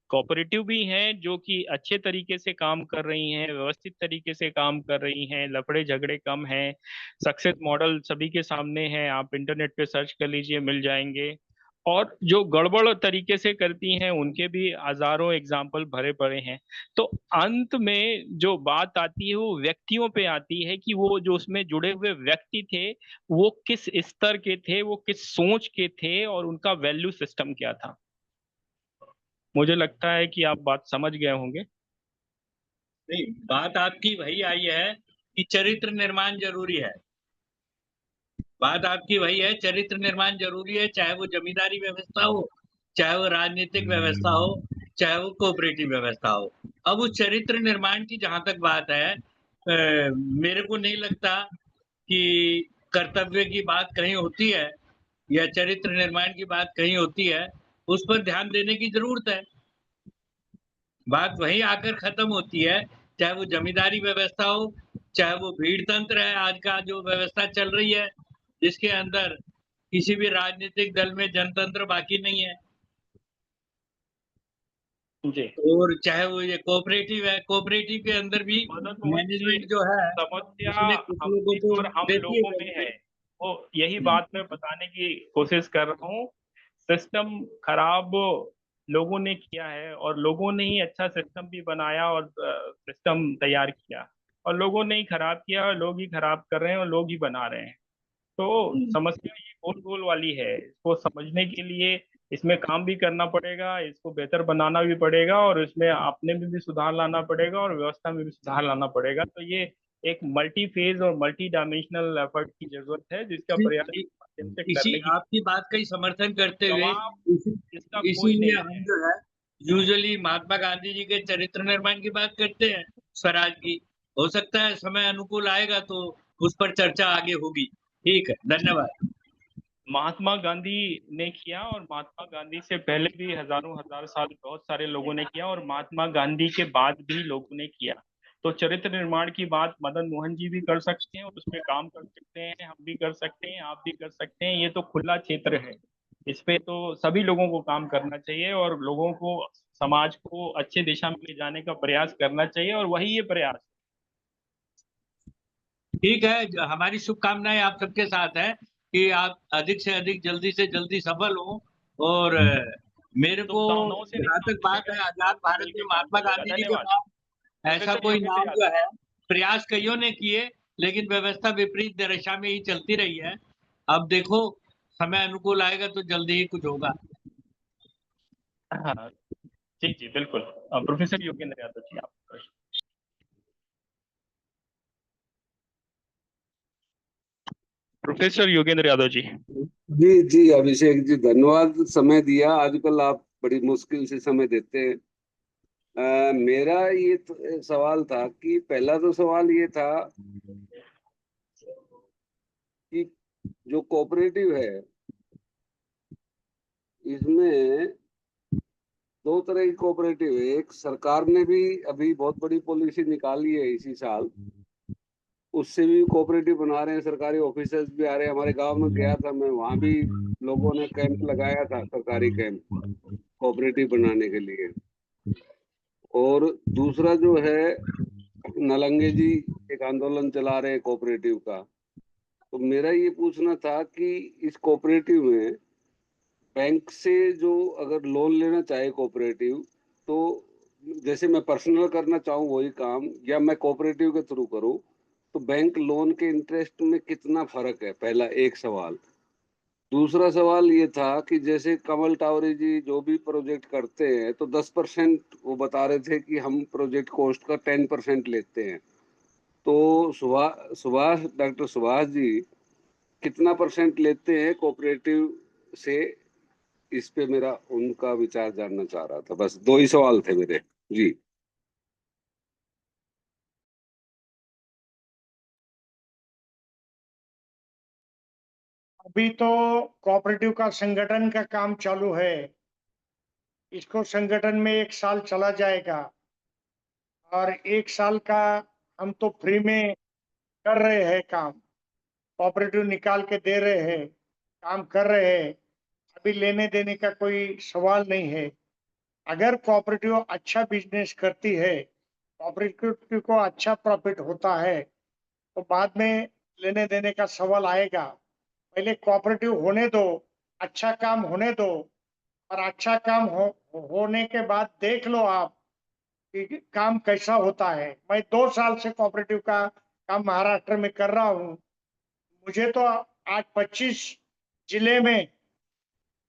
कोऑपरेटिव भी हैं जो कि अच्छे तरीके से काम कर रही हैं, व्यवस्थित तरीके से काम कर रही हैं, लफड़े झगड़े कम हैं, सक्सेस मॉडल सभी के सामने हैं, आप इंटरनेट पे सर्च कर लीजिए मिल जाएंगे। और जो गड़बड़ तरीके से करती हैं उनके भी हजारों एग्जाम्पल भरे पड़े हैं। तो अंत में जो बात आती है वो व्यक्तियों पे आती है कि वो जो उसमें जुड़े हुए व्यक्ति थे वो किस स्तर के थे, वो किस सोच के थे और उनका वैल्यू सिस्टम क्या था। मुझे लगता है कि आप बात समझ गए होंगे। नहीं, बात आपकी वही आई है कि चरित्र निर्माण जरूरी है। बात आपकी वही है, चरित्र निर्माण जरूरी है, चाहे वो जमींदारी व्यवस्था हो, चाहे वो राजनीतिक व्यवस्था हो, चाहे वो कोऑपरेटिव व्यवस्था हो। अब उस चरित्र निर्माण की जहां तक बात है, मेरे को नहीं लगता कि कर्तव्य की बात कहीं होती है या चरित्र निर्माण की बात कहीं होती है। उस पर ध्यान देने की जरूरत है। बात वहीं आकर खत्म होती है, चाहे वो जमींदारी व्यवस्था हो, चाहे वो भीड़ तंत्र है आज का जो व्यवस्था चल रही है, जिसके अंदर किसी भी राजनीतिक दल में जनतंत्र बाकी नहीं है। जी। और चाहे वो ये कोऑपरेटिव है, कोऑपरेटिव के अंदर भी मदन मोहन जी, मैनेजमेंट जो है समस्या उसने कुछ लोगों हमने को और हम देती है लोगों में है। benefit। वो यही बात मैं बताने की कोशिश कर रहा हूँ। सिस्टम खराब लोगों ने किया है और लोगों ने ही अच्छा सिस्टम भी बनाया और सिस्टम तैयार किया। और लोगों ने ही खराब किया और लोग ही खराब कर रहे हैं और लोग ही बना रहे हैं। तो समस्या ये गोल गोल वाली है। इसको समझने के लिए इसमें काम भी करना पड़ेगा, इसको बेहतर बनाना भी पड़ेगा और इसमें अपने में भी सुधार लाना पड़ेगा और व्यवस्था में भी सुधार लाना पड़ेगा। तो ये एक मल्टी फेज और मल्टी डायमेंशनल एफर्ट की जरूरत है जिसका प्रयास इ- माध्यम से इसी करने की आपकी बात का ही समर्थन करते हुए जवाब इसी इसका कोई इसीलिए नहीं हम है। जो है यूजुअली महात्मा गांधी जी के चरित्र निर्माण की बात करते हैं, स्वराज की। हो सकता है समय अनुकूल आएगा तो उस पर चर्चा आगे होगी। ठीक है, धन्यवाद। महात्मा गांधी ने किया और महात्मा गांधी से पहले भी हजारों हजार साल बहुत सारे लोगों ने किया और महात्मा गांधी के बाद भी लोगों ने किया। तो चरित्र निर्माण की बात मदन मोहन जी भी कर सकते हैं और उसमें काम कर सकते हैं, हम भी कर सकते हैं, आप भी कर सकते हैं। ये तो खुला क्षेत्र है। इस पे तो सभी लोगों को काम करना चाहिए और लोगों को, समाज को अच्छे दिशा में ले जाने का प्रयास करना चाहिए और वही ये प्रयास। ठीक है, हमारी शुभकामनाएं आप सबके साथ है कि आप अधिक से अधिक जल्दी से जल्दी सफल हो। और मेरे को शुभकामनाओं से नहीं जहाँ काम तक बात चलेगा, है, इस पर आजाद आपको भारत में मिलकर काम महात्मा चलेगा। गांधी जी के धन्यवाद। बाद ऐसा प्रोफेसर कोई योगेंद्र नाम जो यादव। है, प्रयास कईयों ने किए, लेकिन व्यवस्था विपरीत दिशा में ही चलती रही है। अब देखो, समय अनुकूल आएगा तो जल्दी ही कुछ होगा। हाँ जी जी बिल्कुल। प्रोफेसर योगेंद्र यादव जी आप। प्रोफेसर योगेंद्र यादव जी। जी जी अभिषेक जी, धन्यवाद समय दिया। आजकल आप बड़ी मुश्किल से समय देते हैं। मेरा ये सवाल था कि पहला तो सवाल ये था कि जो कोऑपरेटिव है इसमें दो तरह की कोऑपरेटिव है। एक सरकार ने भी अभी बहुत बड़ी पॉलिसी निकाली है इसी साल, उससे भी कोऑपरेटिव बना रहे हैं। सरकारी ऑफिसर्स भी आ रहे हैं। हमारे गांव में गया था मैं, वहां भी लोगों ने कैंप लगाया था, सरकारी कैंप कोऑपरेटिव बनाने के लिए। और दूसरा जो है, नलंगे जी एक आंदोलन चला रहे हैं कोऑपरेटिव का। तो मेरा ये पूछना था कि इस कोऑपरेटिव में बैंक से जो अगर लोन लेना चाहे कोऑपरेटिव, तो जैसे मैं पर्सनल करना चाहूँ वही काम या मैं कोऑपरेटिव के थ्रू करूँ, तो बैंक लोन के इंटरेस्ट में कितना फर्क है, पहला एक सवाल। दूसरा सवाल ये था कि जैसे कमल टावरी जी जो भी प्रोजेक्ट करते हैं तो 10% वो बता रहे थे कि हम प्रोजेक्ट कॉस्ट का 10% लेते हैं। तो सुभाष डॉक्टर सुभाष जी कितना परसेंट लेते हैं कोऑपरेटिव से इस पे मेरा उनका विचार जानना चाह रहा था। बस 2 ही सवाल थे मेरे जी। अभी तो कोऑपरेटिव का संगठन का काम चालू है। इसको संगठन में 1 साल चला जाएगा और 1 साल का हम तो फ्री में कर रहे हैं काम। कोऑपरेटिव निकाल के दे रहे हैं, काम कर रहे हैं। अभी लेने देने का कोई सवाल नहीं है। अगर कोऑपरेटिव अच्छा बिजनेस करती है, कोऑपरेटिव को अच्छा प्रॉफिट होता है, तो बाद में लेने देने का सवाल आएगा। पहले कोऑपरेटिव होने दो, अच्छा काम होने दो, और अच्छा काम होने के बाद देख लो आप कि काम कैसा होता है। मैं 2 साल से कोऑपरेटिव का काम महाराष्ट्र में कर रहा हूँ। मुझे तो आज 25 जिले में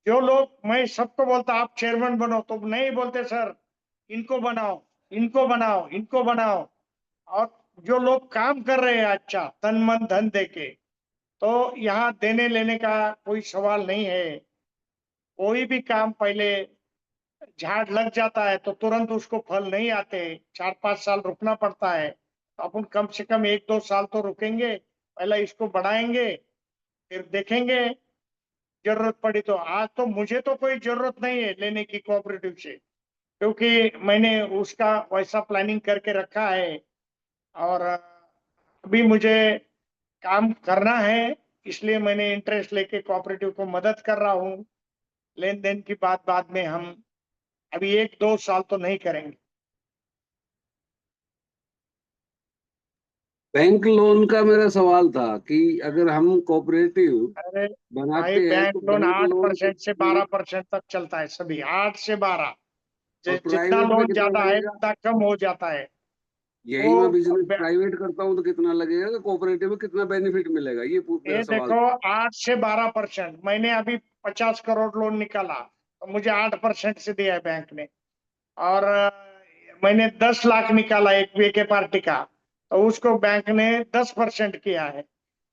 जो लोग, मैं सबको बोलता आप चेयरमैन बनो, तो नहीं बोलते सर इनको बनाओ, इनको बनाओ, इनको बनाओ। और जो लोग काम कर रहे हैं अच्छा तन मन धन देके, तो यहाँ देने लेने का कोई सवाल नहीं है। कोई भी काम पहले झाड़ लग जाता है तो तुरंत उसको फल नहीं आते, 4-5 साल रुकना पड़ता है। तो अपन कम से कम 1-2 साल तो रुकेंगे, पहले इसको बढ़ाएंगे, फिर देखेंगे। जरूरत पड़ी तो, आज तो मुझे तो कोई जरूरत नहीं है लेने की कोऑपरेटिव से, क्योंकि मैंने उसका वैसा प्लानिंग करके रखा है। और अभी मुझे काम करना है, इसलिए मैंने इंटरेस्ट लेके कोऑपरेटिव को मदद कर रहा हूँ। लेन देन की बात बाद में, हम अभी 1-2 साल तो नहीं करेंगे। बैंक लोन का मेरा सवाल था कि अगर हम कोऑपरेटिव अरे भाई, बनाते हैं बैंक तो लोन बैंक लोन 8% से 12% तक चलता है, सभी 8 से 12। और जितना प्राइवेट में लोन कितना ज्यादा है लगेगा? उतना कम हो जाता है। यही मैं वो बिजनेस प्राइवेट करता हूँ तो कितना लगेगा, तो कोऑपरेटिव में कितना बेनिफिट मिलेगा, ये मेरा ये सवाल देखो, था। 8 से 12%। मैंने अभी 50 करोड़ लोन निकाला तो मुझे 8% से दिया है बैंक ने। और मैंने 10 लाख निकाला एक के पार्टी का, तो उसको बैंक ने 10% किया है।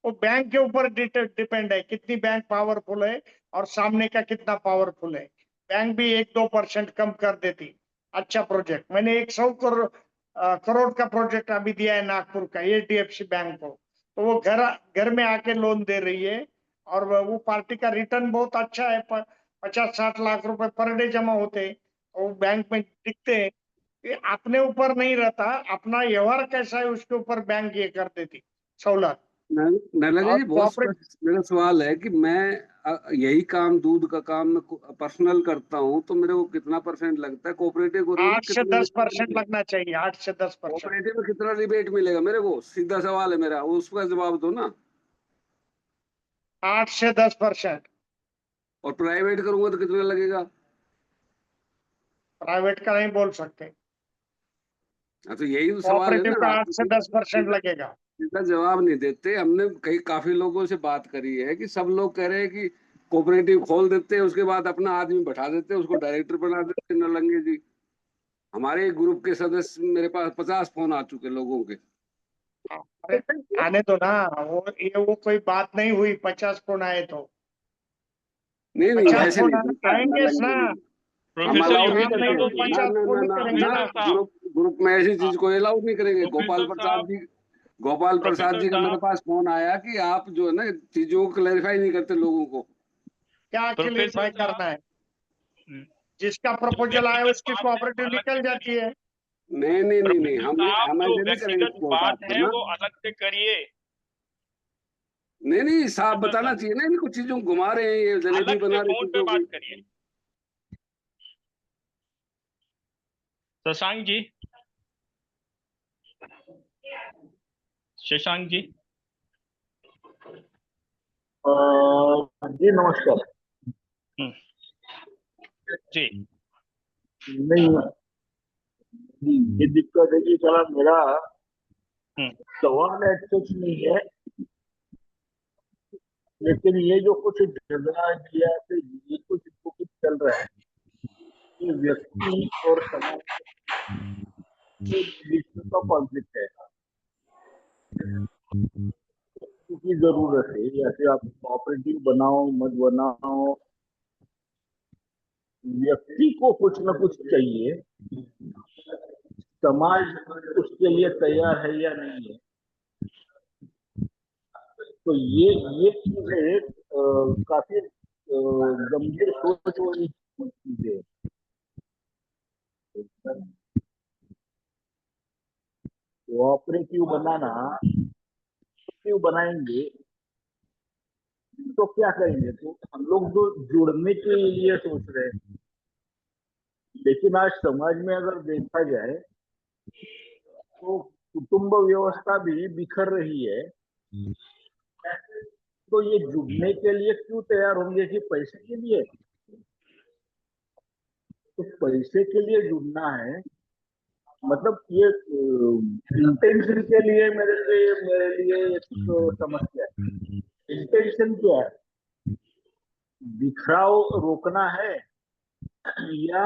वो बैंक के ऊपर डिपेंड है कितनी बैंक पावरफुल है और सामने का कितना पावरफुल है। बैंक भी 1-2% कम कर देती। अच्छा प्रोजेक्ट, मैंने 100 करोड़ का प्रोजेक्ट अभी दिया है नागपुर का HDFC बैंक को। तो वो घर घर में आके लोन दे रही है, और वो पार्टी का रिटर्न बहुत अच्छा है। 50-60 लाख रुपए पर डे जमा होते हैं, तो वो बैंक में दिखते हैं। ये अपने ऊपर नहीं रहता, अपना व्यवहार कैसा है उसके ऊपर बैंक ये कर देती सहूलत। न लगे और जी, बहुत कॉपरेट स्पष्ट मेरा सवाल है कि मैं यही काम, दूध का काम मैं पर्सनल करता हूँ तो मेरे को कितना परसेंट लगता है, कोऑपरेटिव करूंगा तो 8 से कितना 10% रिबेट? लगना चाहिए, 8 से 10%। कोऑपरेटिव में कितना रिबेट मिलेगा मेरे को, सीधा सवाल है मेरा, उसका जवाब दो ना। 8 से 10%। और प्राइवेट करूंगा तो कितना लगेगा? प्राइवेट का नहीं बोल सकते। हाँ, तो यही तो सवाल है कोऑपरेटिव ना, का आप 8 से 10% सीधा लगेगा। सीधा जवाब नहीं देते। हमने काफी लोगों से बात करी है कि सब लोग कह रहे हैं कि कोऑपरेटिव खोल देते हैं, उसके बाद अपना आदमी बैठा देते हैं, उसको डायरेक्टर बना देते हैं नौलंगे जी। हमारे एक ग्रुप के सदस्य, मेरे पास 50 फोन आ चुके लोगों के। अरे आने दो ना, वो कोई बात नहीं हुई 50 फोन आए तो। नहीं नहीं, 50 ऐसे फोन नहीं चलता आएंगे ना। नौलंगे जी। हम प्रोफेसर अलाउ नहीं काम योगेंद्र नहीं करते तो नाथ ऐसे, जी, ना 50 ना ना फोन नहीं ना करेंगे ना। ना। प्रोफेसर साहब, ग्रुप में ऐसी हाँ, चीज को अलाउ नहीं करेंगे। गोपाल प्रोफेसर प्रसाद साहब, जी, गोपाल प्रसाद प्रोफेसर जी का मेरे साहब, पास फोन आया कि आप जो है ना चीजों को क्लैरिफाई नहीं करते लोगों को। क्या प्रोफेसर क्लियरफाई साहब, करना है? हम्म, जिसका जो प्रपोजल आए व्यक्तिगत उसकी बात है कोऑपरेटिव वो अलग निकल से जाती करिए। है। नहीं नहीं नहीं नहीं, प्रोफेसर साहब, हम जो ऐसे नहीं करेंगे व्यक्तिगत कोर्ट बात आपको है ना। वो अलग से करिए। नहीं नहीं, साफ प्रोफेसर बताना साहब, चाहिए ना, इनको चीजों को घुमा रहे हैं, ये जलेबी अलग से बना रहे फोन पे चीजों बात की। करिए। शशांक जी, शशांक जी। जी नमस्कार। हम्म, जी। नहीं, ये दिक्कत है कि साला मेरा हम्म, सवाल कुछ नहीं है, लेकिन ये जो कुछ झगड़ा दिया से ये कुछ चल रहा है, ये व्यक्ति और समाज के बीच में का कॉन्फ्लिक्ट है। की जरूरत है, जैसे आप कोऑपरेटिव बनाओ मत बनाओ, व्यक्ति को कुछ न कुछ चाहिए, समाज उसके लिए तैयार है या नहीं है। तो ये चीजें काफी गंभीर सोच वाली चीजें। कोऑपरेटिव बनाना, कोऑपरेटिव बनाएंगे तो क्या करेंगे? तो हम लोग जो जुड़ने के लिए सोच रहे हैं, लेकिन आज समाज में अगर देखा जाए तो कुटुंब व्यवस्था भी बिखर रही है। तो ये जुड़ने के लिए क्यों तैयार होंगे? कि पैसे के लिए? तो पैसे के लिए जुड़ना है, मतलब ये इंटेंशन के लिए मेरे लिए एक समस्या है। इंटेंशन क्या है? बिखराव रोकना है या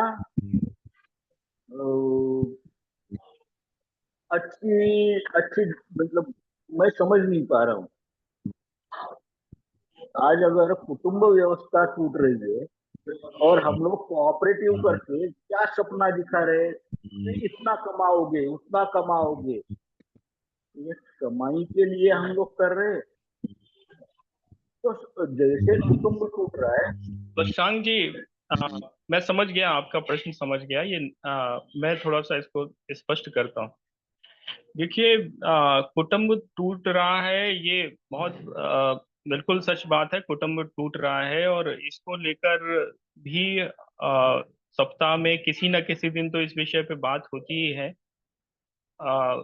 अच्छी अच्छी, मतलब मैं समझ नहीं पा रहा हूँ। आज अगर कुटुंब व्यवस्था टूट रही है और हम लोग कोऑपरेटिव करके क्या सपना दिखा रहे कि इतना कमाओगे उतना कमाओगे, ये कमाई के लिए हम लोग कर रहे हैं। तो जैसे कुटुंब टूट रहा है। शशांक जी, मैं समझ गया, आपका प्रश्न समझ गया। ये मैं थोड़ा सा इसको स्पष्ट करता हूँ। देखिए, कुटुंब टूट रहा है, ये बहुत बिल्कुल सच बात है। कुटुंब टूट रहा है और इसको लेकर भी सप्ताह में किसी न किसी दिन तो इस विषय पे बात होती ही है। अ,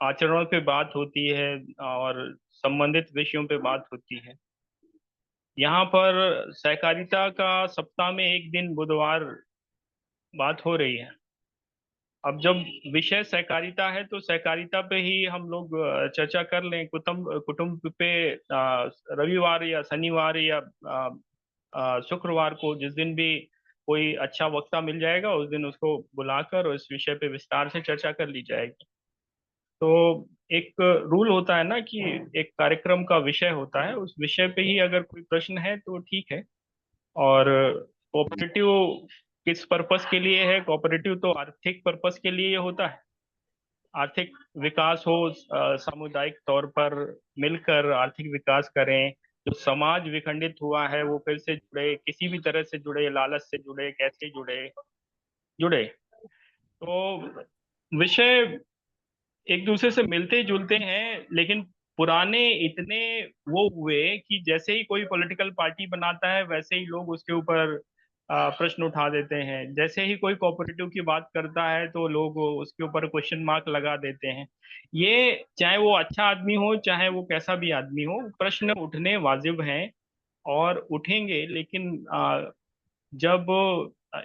आचरणों पे बात होती है और संबंधित विषयों पे बात होती है। यहाँ पर सहकारिता का सप्ताह में एक दिन बुधवार बात हो रही है। अब जब विषय सहकारिता है तो सहकारिता पे ही हम लोग चर्चा कर लें। कुटुंब कुटुंब पे रविवार या शनिवार या शुक्रवार को, जिस दिन भी कोई अच्छा वक्ता मिल जाएगा, उस दिन उसको बुलाकर और इस विषय पे विस्तार से चर्चा कर ली जाएगी। तो एक रूल होता है ना कि एक कार्यक्रम का विषय होता है, उस विषय पे ही अगर कोई प्रश्न है तो ठीक है। और कोऑपरेटिव किस पर्पस के लिए है? कोऑपरेटिव तो आर्थिक पर्पस के लिए होता है। आर्थिक विकास हो, सामुदायिक तौर पर मिलकर आर्थिक विकास करें। जो समाज विखंडित हुआ है वो फिर से जुड़े, किसी भी तरह से जुड़े, लालच से जुड़े, कैसे जुड़े, जुड़े। तो विषय एक दूसरे से मिलते जुलते हैं, लेकिन पुराने इतने वो हुए कि जैसे ही कोई पॉलिटिकल पार्टी बनाता है वैसे ही लोग उसके ऊपर प्रश्न उठा देते हैं। जैसे ही कोई कोऑपरेटिव की बात करता है तो लोग उसके ऊपर क्वेश्चन मार्क लगा देते हैं। ये चाहे वो अच्छा आदमी हो, चाहे वो कैसा भी आदमी हो, प्रश्न उठने वाजिब हैं और उठेंगे। लेकिन जब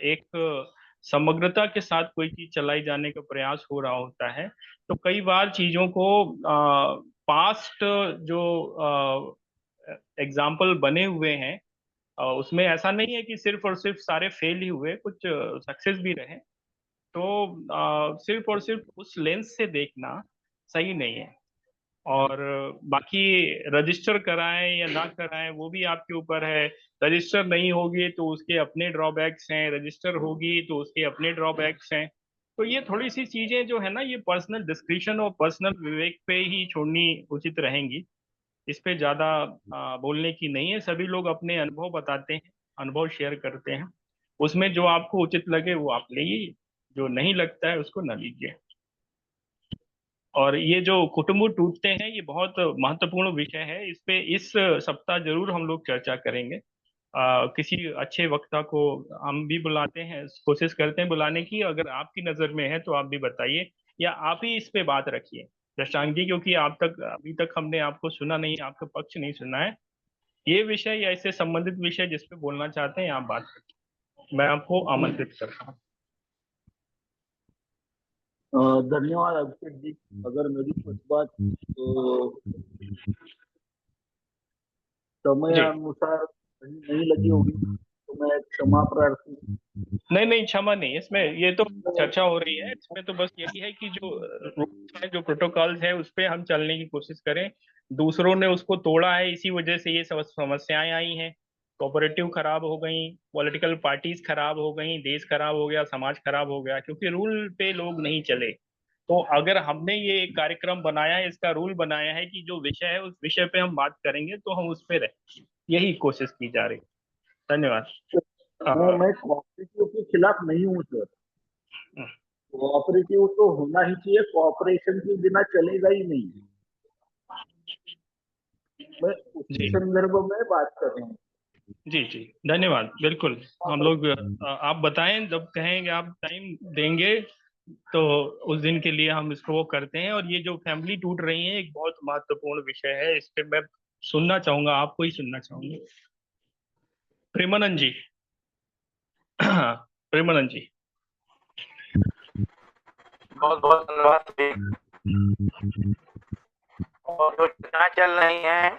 एक समग्रता के साथ कोई चीज चलाई जाने का प्रयास हो रहा होता है तो कई बार चीजों को पास्ट जो एग्जाम्पल बने हुए हैं उसमें ऐसा नहीं है कि सिर्फ और सिर्फ सारे फेल ही हुए, कुछ सक्सेस भी रहे। तो सिर्फ और सिर्फ उस लेंस से देखना सही नहीं है। और बाकी रजिस्टर कराएं या ना कराएं वो भी आपके ऊपर है। रजिस्टर नहीं होगी तो उसके अपने ड्रॉबैक्स हैं, रजिस्टर होगी तो उसके अपने ड्रॉबैक्स हैं। तो ये थोड़ी सी चीजें जो है ना, ये पर्सनल डिस्क्रिप्शन और पर्सनल विवेक पे ही छोड़नी उचित रहेंगी। इस पे ज्यादा बोलने की नहीं है। सभी लोग अपने अनुभव बताते हैं, अनुभव शेयर करते हैं। उसमें जो आपको उचित लगे वो आप लीजिए, जो नहीं लगता है उसको न लीजिए। और ये जो कुटुंब टूटते हैं, ये बहुत महत्वपूर्ण विषय है। इस पे इस सप्ताह जरूर हम लोग चर्चा करेंगे। किसी अच्छे वक्ता को हम भी बुलाते हैं, कोशिश करते हैं बुलाने की। अगर आपकी नजर में है तो आप भी बताइए, या आप ही इस पे बात रखिए शशांक जी, क्योंकि आप तक अभी तक हमने आपको सुना नहीं, आपका पक्ष नहीं सुना है। ये विषय या इससे संबंधित विषय जिस पे बोलना चाहते हैं आप बात रखिए। मैं आपको आमंत्रित करता हूँ। धन्यवाद अभिषेक जी। अगर मेरी कुछ बात समय जी, अनुसार नहीं लगी होगी तो मैं क्षमा प्रार्थी। नहीं नहीं, क्षमा नहीं। इसमें ये तो चर्चा हो रही है, इसमें तो बस यही है कि जो रूल्स है, जो प्रोटोकॉल्स है, उस पे हम चलने की कोशिश करें। दूसरों ने उसको तोड़ा है, इसी वजह से ये समस्याएं आई हैं। कोऑपरेटिव खराब हो गई, पॉलिटिकल पार्टीज खराब हो गई, देश खराब हो गया, समाज खराब हो गया, क्योंकि रूल पे लोग नहीं चले। तो अगर हमने ये कार्यक्रम बनाया है, इसका रूल बनाया है कि जो विषय है उस विषय पे हम बात करेंगे, तो हम उस पे रहे, यही कोशिश की जा रही। धन्यवाद। मैं कोऑपरेटिव के खिलाफ नहीं हूँ सर। कोऑपरेटिव तो होना ही चाहिए, कोऑपरेशन के बिना चलेगा ही नहीं। मैं उसी संदर्भ में बात कर रहा हूँ। जी जी, धन्यवाद। बिल्कुल, हम लोग आप बताएं, जब कहेंगे आप टाइम देंगे तो उस दिन के लिए हम इसको वो करते हैं। और ये जो फैमिली टूट रही है, एक बहुत महत्वपूर्ण विषय है, इस पे मैं सुनना चाहूंगा, आपको ही सुनना चाहूंगी। प्रेमानंद जी। प्रेमानंद जी। बहुत बहुत धन्यवाद। और जो चर्चाएं चल रही हैं,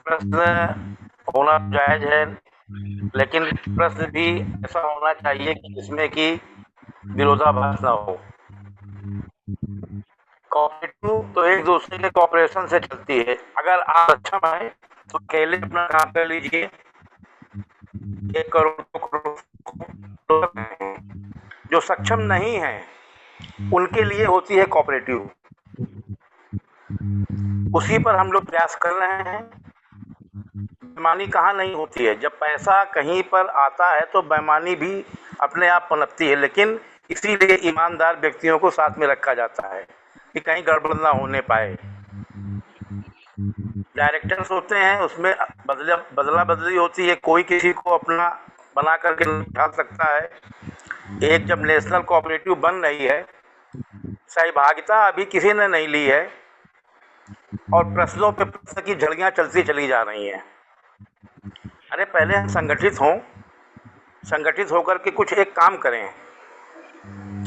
प्रश्न होना जायज है, लेकिन प्रश्न भी ऐसा होना चाहिए कि जिसमें कि विरोधाभास ना हो। कोऑपरेटिव तो एक दूसरे के कोऑपरेशन से चलती है। अगर आप सक्षम है तो अकेले अपना काम कर लीजिए, 1 करोड़ 2 करोड़। जो सक्षम नहीं है उनके लिए होती है कोऑपरेटिव, उसी पर हम लोग प्रयास कर रहे हैं। बेईमानी कहाँ नहीं होती है, जब पैसा कहीं पर आता है तो बेईमानी भी अपने आप पनपती है, लेकिन इसीलिए ईमानदार व्यक्तियों को साथ में रखा जाता है कि कहीं गड़बड़ ना होने पाए। डायरेक्टर्स होते हैं, उसमें बदला बदली होती है, कोई किसी को अपना बना करके नहीं उठा सकता है। एक जब नेशनल कोऑपरेटिव बन रही है, सहभागिता अभी किसी ने नहीं ली है और प्रश्नों पे प्रश्न की झड़ियाँ चलती चली जा रही हैं। अरे पहले हम संगठित होकर के कुछ एक काम करें।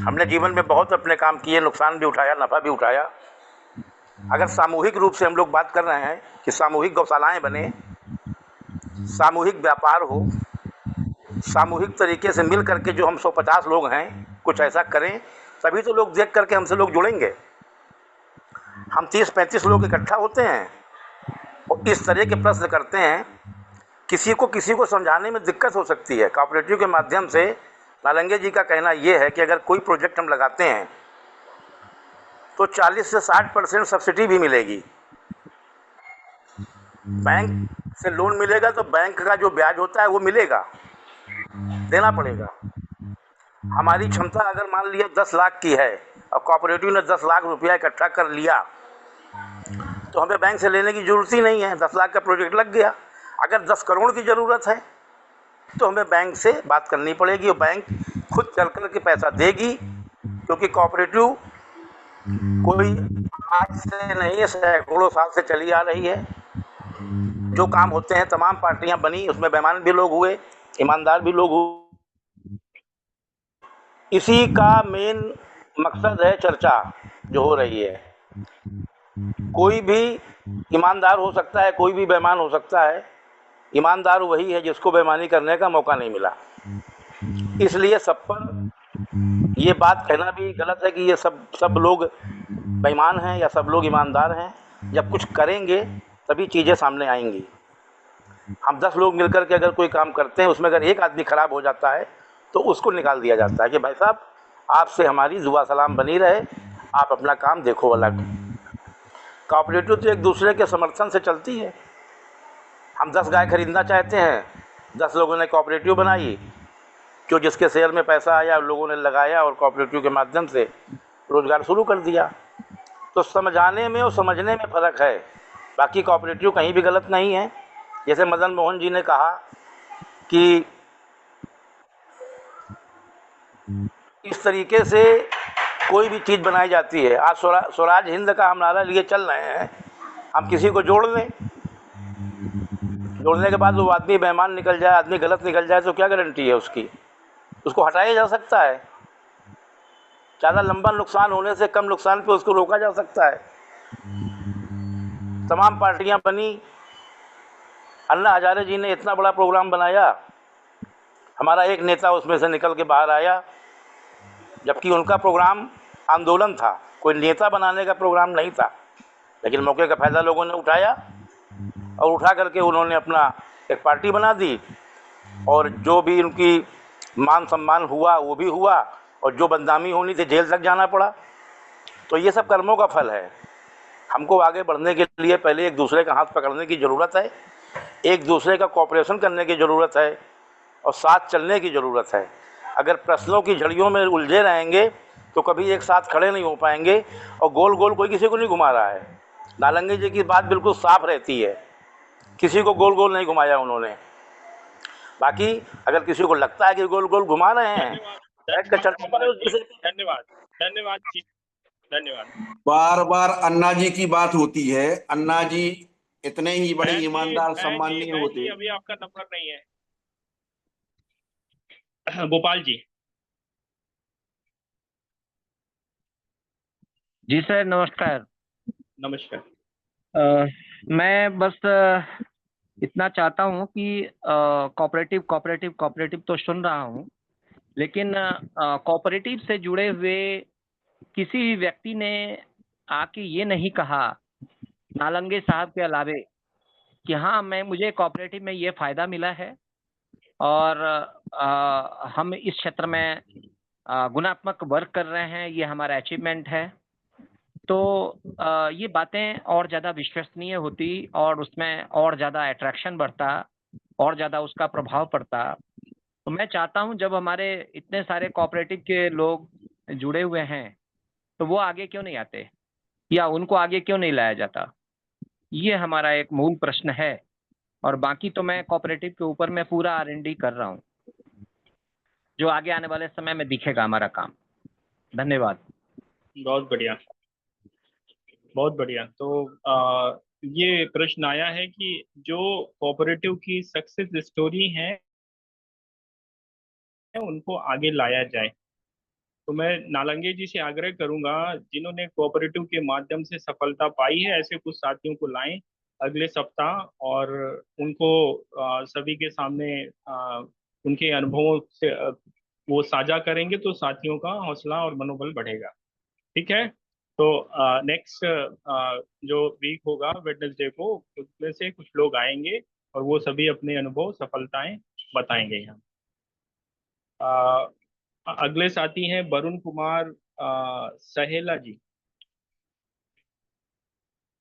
हमने जीवन में बहुत अपने काम किए, नुकसान भी उठाया, नफ़ा भी उठाया। अगर सामूहिक रूप से हम लोग बात कर रहे हैं कि सामूहिक गौशालाएं बने, सामूहिक व्यापार हो, सामूहिक तरीके से मिल करके जो हम 150 लोग हैं कुछ ऐसा करें, तभी तो लोग देख करके हमसे लोग जुड़ेंगे। हम 30-35 लोग इकट्ठा होते हैं और इस तरह के प्रश्न करते हैं, किसी को समझाने में दिक्कत हो सकती है। कोऑपरेटिव के माध्यम से नालंगे जी का कहना ये है कि अगर कोई प्रोजेक्ट हम लगाते हैं तो 40 से 60% सब्सिडी भी मिलेगी। बैंक से लोन मिलेगा तो बैंक का जो ब्याज होता है वो मिलेगा, देना पड़ेगा। हमारी क्षमता अगर मान लिया 10 लाख की है और कोऑपरेटिव ने 10 लाख रुपया इकट्ठा कर लिया तो हमें बैंक से लेने की जरूरत ही नहीं है, 10 लाख का प्रोजेक्ट लग गया। अगर 10 करोड़ की ज़रूरत है तो हमें बैंक से बात करनी पड़ेगी और बैंक खुद चल कर के पैसा देगी, क्योंकि कोऑपरेटिव कोई आज से नहीं है, सैकड़ों साल से चली आ रही है। जो काम होते हैं, तमाम पार्टियां बनी, उसमें बेईमान भी लोग हुए, ईमानदार भी लोग हुए। इसी का मेन मकसद है चर्चा जो हो रही है। कोई भी ईमानदार हो सकता है, कोई भी बेईमान हो सकता है। ईमानदार वही है जिसको बेईमानी करने का मौका नहीं मिला। इसलिए सब पर ये बात कहना भी गलत है कि ये सब लोग बेईमान हैं या सब लोग ईमानदार हैं। जब कुछ करेंगे तभी चीज़ें सामने आएंगी। हम 10 लोग मिलकर के अगर कोई काम करते हैं, उसमें अगर एक आदमी खराब हो जाता है तो उसको निकाल दिया जाता है कि भाई साहब आपसे हमारी दुआ सलाम बनी रहे, आप अपना काम देखो अलग। कोऑपरेटिव तो एक दूसरे के समर्थन से चलती है। हम 10 गाय खरीदना चाहते हैं, 10 लोगों ने कोऑपरेटिव बनाई, जो जिसके शेयर में पैसा आया लोगों ने लगाया और कोऑपरेटिव के माध्यम से रोजगार शुरू कर दिया। तो समझाने में और समझने में फ़र्क है, बाकी कोऑपरेटिव कहीं भी गलत नहीं है। जैसे मदन मोहन जी ने कहा कि इस तरीके से कोई भी चीज़ बनाई जाती है। आज स्वराज हिंद का हम नारा लिए चल रहे हैं, हम किसी को जोड़ दें, जोड़ने के बाद वो आदमी बेईमान निकल जाए, आदमी गलत निकल जाए तो क्या गारंटी है उसकी? उसको हटाया जा सकता है। ज़्यादा लंबा नुकसान होने से कम नुकसान पे उसको रोका जा सकता है। तमाम पार्टियां बनी, अन्ना हजारे जी ने इतना बड़ा प्रोग्राम बनाया, हमारा एक नेता उसमें से निकल के बाहर आया, जबकि उनका प्रोग्राम आंदोलन था, कोई नेता बनाने का प्रोग्राम नहीं था। लेकिन मौके का फ़ायदा लोगों ने उठाया और उठा करके उन्होंने अपना एक पार्टी बना दी और जो भी उनकी मान सम्मान हुआ वो भी हुआ, और जो बदनामी होनी थी जेल तक जाना पड़ा। तो ये सब कर्मों का फल है। हमको आगे बढ़ने के लिए पहले एक दूसरे का हाथ पकड़ने की ज़रूरत है, एक दूसरे का कोऑपरेशन करने की ज़रूरत है और साथ चलने की ज़रूरत है। अगर प्रश्नों की झड़ियों में उलझे रहेंगे तो कभी एक साथ खड़े नहीं हो पाएंगे, और गोल गोल कोई किसी को नहीं घुमा रहा है। नालंगी जी की बात बिल्कुल साफ रहती है, किसी को गोल गोल नहीं घुमाया उन्होंने। बाकी अगर किसी को लगता है कि गोल गोल घुमा रहे हैं, बैठ कर चर्चा करें उस विषय पे। धन्यवाद, धन्यवाद जी, धन्यवाद। बार बार अन्ना जी की बात होती है। अन्ना जी इतने ही बड़े बहन जी, ईमानदार बहन जी, सम्माननीय बहन होते। जी, अभी आपका नंबर नहीं है। गोपाल जी। जी सर, नमस्कार। नमस्कार। मैं बस इतना चाहता हूँ कि कोऑपरेटिव कोऑपरेटिव कोऑपरेटिव तो सुन रहा हूँ, लेकिन कोऑपरेटिव से जुड़े हुए किसी भी व्यक्ति ने आके ये नहीं कहा, नालंगे साहब के अलावे, कि हाँ मुझे कोऑपरेटिव में ये फायदा मिला है और हम इस क्षेत्र में गुणात्मक वर्क कर रहे हैं, ये हमारा अचीवमेंट है। तो ये बातें और ज़्यादा विश्वसनीय होती और उसमें और ज़्यादा अट्रैक्शन बढ़ता और ज़्यादा उसका प्रभाव पड़ता। तो मैं चाहता हूँ जब हमारे इतने सारे कोऑपरेटिव के लोग जुड़े हुए हैं तो वो आगे क्यों नहीं आते या उनको आगे क्यों नहीं लाया जाता, ये हमारा एक मूल प्रश्न है। और बाकी तो मैं कोऑपरेटिव के ऊपर मैं पूरा R&D कर रहा हूँ, जो आगे आने वाले समय में दिखेगा हमारा काम। धन्यवाद। बहुत बढ़िया, बहुत बढ़िया। तो ये प्रश्न आया है कि जो कोऑपरेटिव की सक्सेस स्टोरी है उनको आगे लाया जाए। तो मैं नालंगे जी से आग्रह करूंगा, जिन्होंने कोऑपरेटिव के माध्यम से सफलता पाई है, ऐसे कुछ साथियों को लाएं अगले सप्ताह और उनको सभी के सामने उनके अनुभवों से वो साझा करेंगे तो साथियों का हौसला और मनोबल बढ़ेगा। ठीक है। तो नेक्स्ट जो वीक होगा वेडनेसडे को, उसमें से कुछ लोग आएंगे और वो सभी अपने अनुभव सफलताएं बताएंगे यहाँ। अगले साथी हैं वरुण कुमार सहेला जी।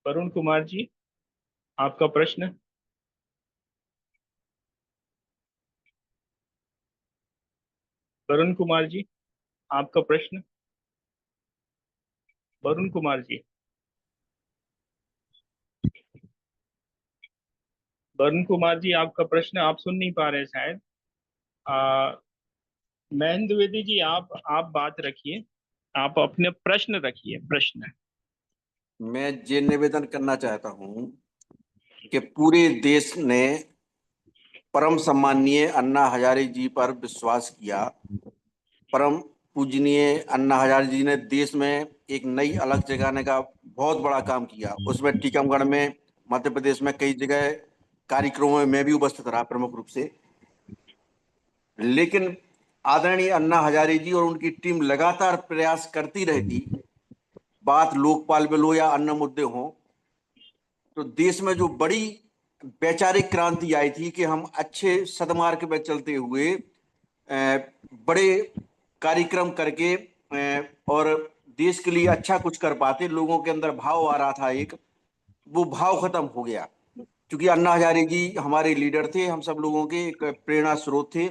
वरुण कुमार जी, आपका प्रश्न। वरुण कुमार जी, आपका प्रश्न। वरुण कुमार जी, वरुण कुमार जी, आपका प्रश्न आप सुन नहीं पा रहे शायद। महेंद्र द्विवेदी जी, आप बात रखिए, आप अपने प्रश्न रखिए, प्रश्न। मैं ये निवेदन करना चाहता हूं कि पूरे देश ने परम सम्माननीय अन्ना हजारे जी पर विश्वास किया। परम पूजनीय अन्ना हजारे जी ने देश में एक नई अलग जगाने का बहुत बड़ा काम किया। उसमें टीकमगढ़ में, मध्य प्रदेश में कई जगह कार्यक्रमों में मैं भी उपस्थित रहा प्रमुख रूप से। लेकिन आदरणीय अन्ना हजारे जी और उनकी टीम लगातार प्रयास करती रहती, बात लोकपाल बिल हो या अन्य मुद्दे हों। तो देश में जो बड़ी वैचारिक क्रांति आई थी कि हम अच्छे सदमार्ग में चलते हुए बड़े कार्यक्रम करके और देश के लिए अच्छा कुछ कर पाते, लोगों के अंदर भाव आ रहा था, एक वो भाव खत्म हो गया। क्योंकि अन्ना हजारे जी हमारे लीडर थे, हम सब लोगों के एक प्रेरणा स्रोत थे।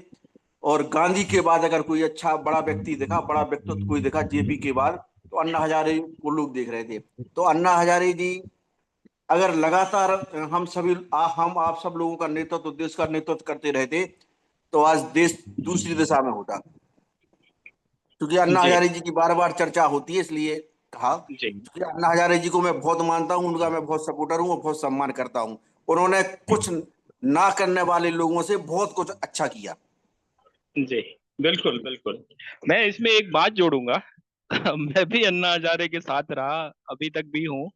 और गांधी के बाद अगर कोई अच्छा बड़ा व्यक्ति दिखा, बड़ा व्यक्तित्व कोई दिखा जेपी के बाद, तो अन्ना हजारे को लोग देख रहे थे। तो अन्ना हजारे जी अगर लगातार हम आप सब लोगों का नेतृत्व, देश का नेतृत्व करते रहते, तो आज देश दूसरी दिशा में होता। क्योंकि अन्ना जी हजारे जी की बार बार चर्चा होती है, इसलिए कहा। जी क्योंकि अन्ना हजारे जी को मैं बहुत मानता हूं, उनका मैं बहुत सपोर्टर हूं और बहुत सम्मान करता हूं। उन्होंने कुछ ना करने वाले लोगों से बहुत कुछ अच्छा किया। जी, बिल्कुल बिल्कुल। मैं इसमें एक बात जोड़ूंगा। मैं भी अन्ना हजारे के साथ रहा, अभी तक भी हूँ।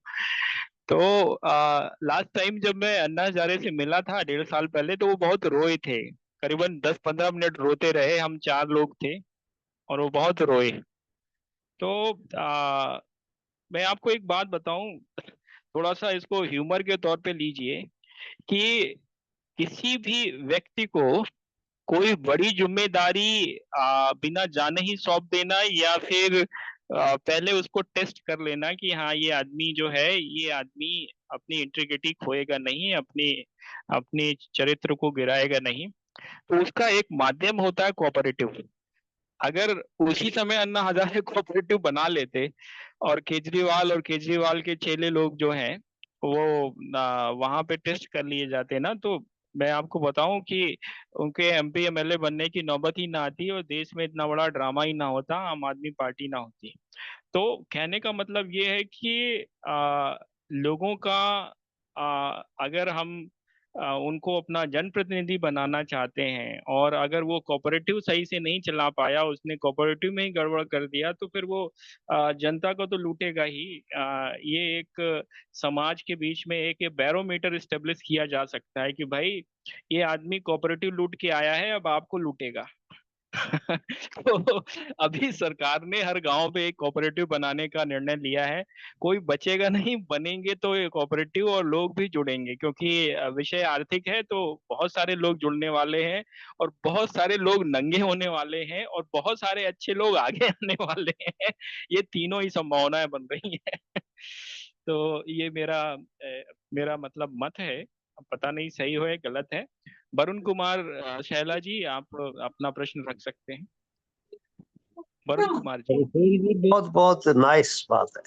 तो लास्ट टाइम जब मैं अन्ना हजारे से मिला था 1.5 साल पहले, तो वो बहुत रोए थे, करीबन 10-15 मिनट रोते रहे। हम 4 लोग थे और वो बहुत रोए। तो मैं आपको एक बात बताऊं, थोड़ा सा इसको ह्यूमर के तौर पे लीजिए कि किसी भी व्यक्ति को कोई बड़ी जिम्मेदारी बिना जाने ही सौंप देना, या फिर पहले उसको टेस्ट कर लेना कि हाँ ये आदमी जो है, ये आदमी अपनी इंटीग्रिटी खोएगा नहीं, अपनी अपने चरित्र को गिराएगा नहीं, तो उसका एक माध्यम होता है कोऑपरेटिव। अगर उसी समय अन्ना हजारे कोऑपरेटिव बना लेते और केजरीवाल के चेले लोग जो हैं वो वहां पे टेस्ट कर लिए जाते ना, तो मैं आपको बताऊं कि उनके एमपी एमएलए बनने की नौबत ही ना आती और देश में इतना बड़ा ड्रामा ही ना होता, आम आदमी पार्टी ना होती। तो कहने का मतलब ये है कि लोगों का अगर हम उनको अपना जनप्रतिनिधि बनाना चाहते हैं, और अगर वो कोऑपरेटिव सही से नहीं चला पाया, उसने कोऑपरेटिव में ही गड़बड़ कर दिया, तो फिर वो जनता को तो लूटेगा ही। ये एक समाज के बीच में एक बैरोमीटर स्टेब्लिश किया जा सकता है कि भाई ये आदमी कोऑपरेटिव लूट के आया है, अब आपको लूटेगा। तो अभी सरकार ने हर गांव पे एक कोऑपरेटिव बनाने का निर्णय लिया है। कोई बचेगा नहीं, बनेंगे तो ये कोऑपरेटिव, और लोग भी जुड़ेंगे, क्योंकि विषय आर्थिक है तो बहुत सारे लोग जुड़ने वाले हैं, और बहुत सारे लोग नंगे होने वाले हैं, और बहुत सारे अच्छे लोग आगे आने वाले हैं। ये तीनों ही संभावनाएं बन रही हैं। तो ये मेरा मतलब मत है, अब पता नहीं सही हो या गलत है। वरुण कुमार शैला जी, आप अपना प्रश्न रख सकते हैं। वरुण कुमार जी, बहुत बहुत नाइस बात है।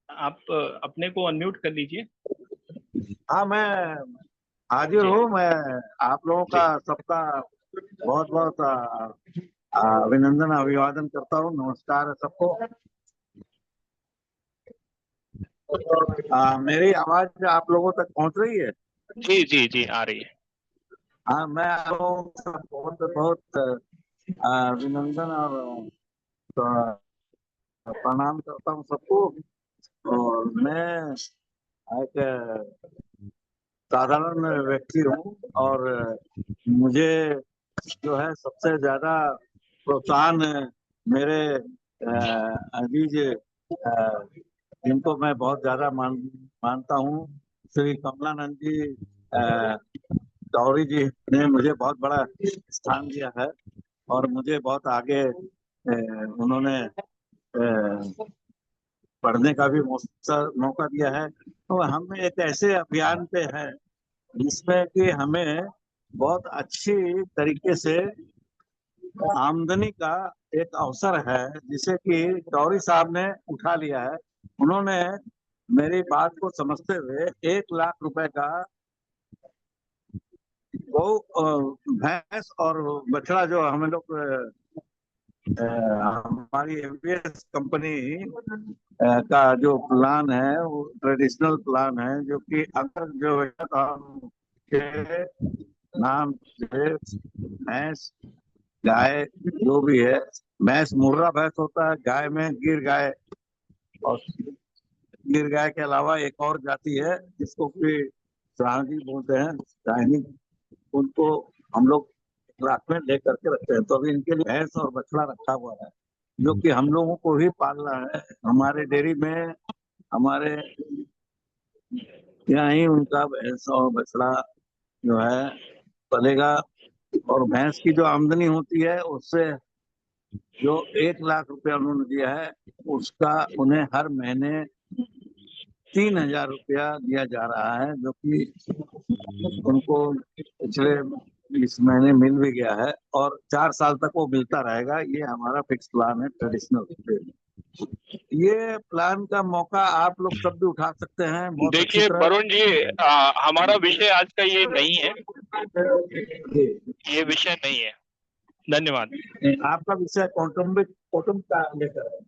आप अपने को अनम्यूट कर लीजिए। हाँ, मैं हाजिर हूँ। मैं आप लोगों का सबका बहुत बहुत अभिनंदन अभिवादन करता हूँ। नमस्कार है सबको। मेरी आवाज आप लोगों तक पहुंच रही है? जी जी जी, आ रही है। हाँ, मैं आप लोगों का बहुत बहुत अभिनंदन और प्रणाम करता हूँ सबको। और मैं एक साधारण व्यक्ति हूँ, और मुझे जो है सबसे ज्यादा प्रोत्साहन मेरे अजीज जिनको मैं बहुत ज्यादा मानता हूँ, श्री कमलानंद जी गौरी जी ने मुझे बहुत बड़ा स्थान दिया है, और मुझे बहुत आगे उन्होंने पढ़ने का भी मौका दिया है। तो हम एक ऐसे अभियान पे हैं जिसमें कि हमें बहुत अच्छी तरीके से आमदनी का एक अवसर है, जिसे कि गौरी साहब ने उठा लिया है। उन्होंने मेरी बात को समझते हुए 1 लाख रुपए का वो भैंस और बछड़ा जो हम लोग हमारी एमबीएस कंपनी का जो प्लान है वो ट्रेडिशनल प्लान है, जो कि अगर जो है के नाम से भैंस गाय जो भी है, भैंस मुर्रा भैंस होता है, गाय में गिर गाय, और गिर गाय के अलावा एक और जाति है जिसको कि सराहनी बोलते हैं, सराहनी, उनको हम लोग रात में ले करके रखते हैं। तो अभी इनके लिए भैंस और बछड़ा रखा हुआ है, जो कि हम लोगों को ही पालना है। हमारे डेयरी में हमारे यहाँ ही उनका भैंस और बछड़ा जो है पलेगा, और भैंस की जो आमदनी होती है उससे जो 1 लाख रुपया उन्होंने दिया है, उसका उन्हें हर महीने 3,000 रुपया दिया जा रहा है, जो कि उनको पिछले इस महीने मिल भी गया है, और 4 साल तक वो मिलता रहेगा। ये हमारा फिक्स प्लान है ट्रेडिशनल। ये प्लान का मौका आप लोग सब भी उठा सकते हैं बहुत अच्छी देखिए तरह। वरुण जी, हमारा विषय आज का ये नहीं है, ये विषय नहीं है। धन्यवाद। आपका विषय कौटुंबिक का लेकर है।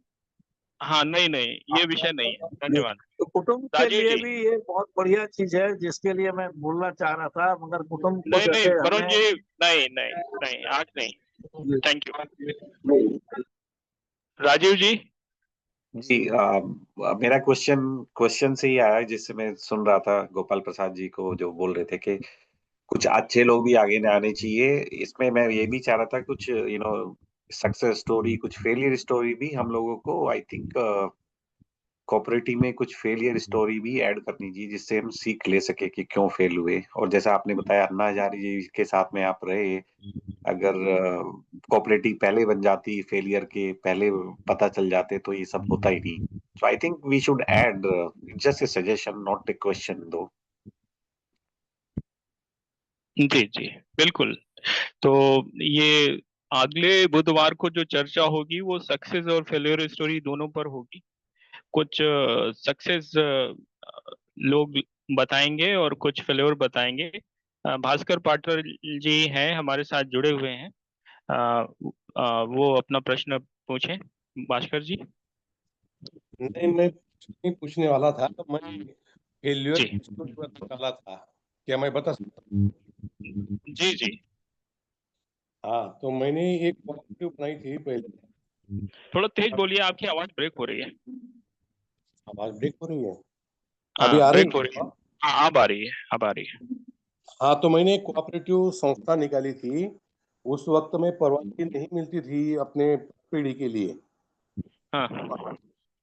हाँ, नहीं नहीं, ये विषय नहीं है। धन्यवाद। तो कुटुंब के राजीव लिए जी, भी ये बहुत बढ़िया चीज है, जिसके लिए मैं बोलना चाह रहा था, मगर कुटुंब को नहीं नहीं जैसे वरुण हमें जी, नहीं नहीं नहीं, आज नहीं। Thank you. राजीव जी। जी मेरा क्वेश्चन से ही आया, जिससे मैं सुन रहा था गोपाल प्रसाद जी को जो बोल रहे थे कि कुछ अच्छे लोग भी आगे आने चाहिए। इसमें मैं ये भी चाह रहा था कुछ सक्सेस स्टोरी, कुछ फेलियर स्टोरी भी हम लोगों को आई थिंक कोऑपरेटिव में कुछ फेलियर स्टोरी भी ऐड करनी चाहिए जिससे हम सीख ले सके कि क्यों फेल हुए। और जैसा आपने बताया अन्ना हजारे जी के साथ में आप रहे, अगर कोऑपरेटिव पहले बन जाती, फेलियर के पहले पता चल जाते तो ये सब होता ही नहीं। So I think we should add, just a suggestion not a question दो। जी जी बिल्कुल। तो ये अगले बुधवार को जो चर्चा होगी वो सक्सेस और फेलियर स्टोरी दोनों पर होगी। कुछ सक्सेस लोग बताएंगे और कुछ फेलियर बताएंगे। भास्कर पाटर जी हैं हमारे साथ जुड़े हुए हैं। वो अपना प्रश्न पूछें भास्कर जी। नहीं, मैं नहीं पूछने वाला था, तो मैं फेल्यूर जी स्टोरी बताने वाला था। क्या मैं बता सकता हूँ? जी जी हाँ, तो मैंने एक कोऑपरेटिव बनाई थी पहले। थोड़ा तेज बोलिए, आपकी आवाज ब्रेक हो रही है। आवाज ब्रेक हो रही है? हाँ अभी आ रही ब्रेक हो रही है। है? हाँ अब आ रही है, अब आ रही है। हाँ, तो मैंने एक कोऑपरेटिव संस्था निकाली थी। उस वक्त में परवानगी नहीं मिलती थी अपने पीढ़ी के लिए। हाँ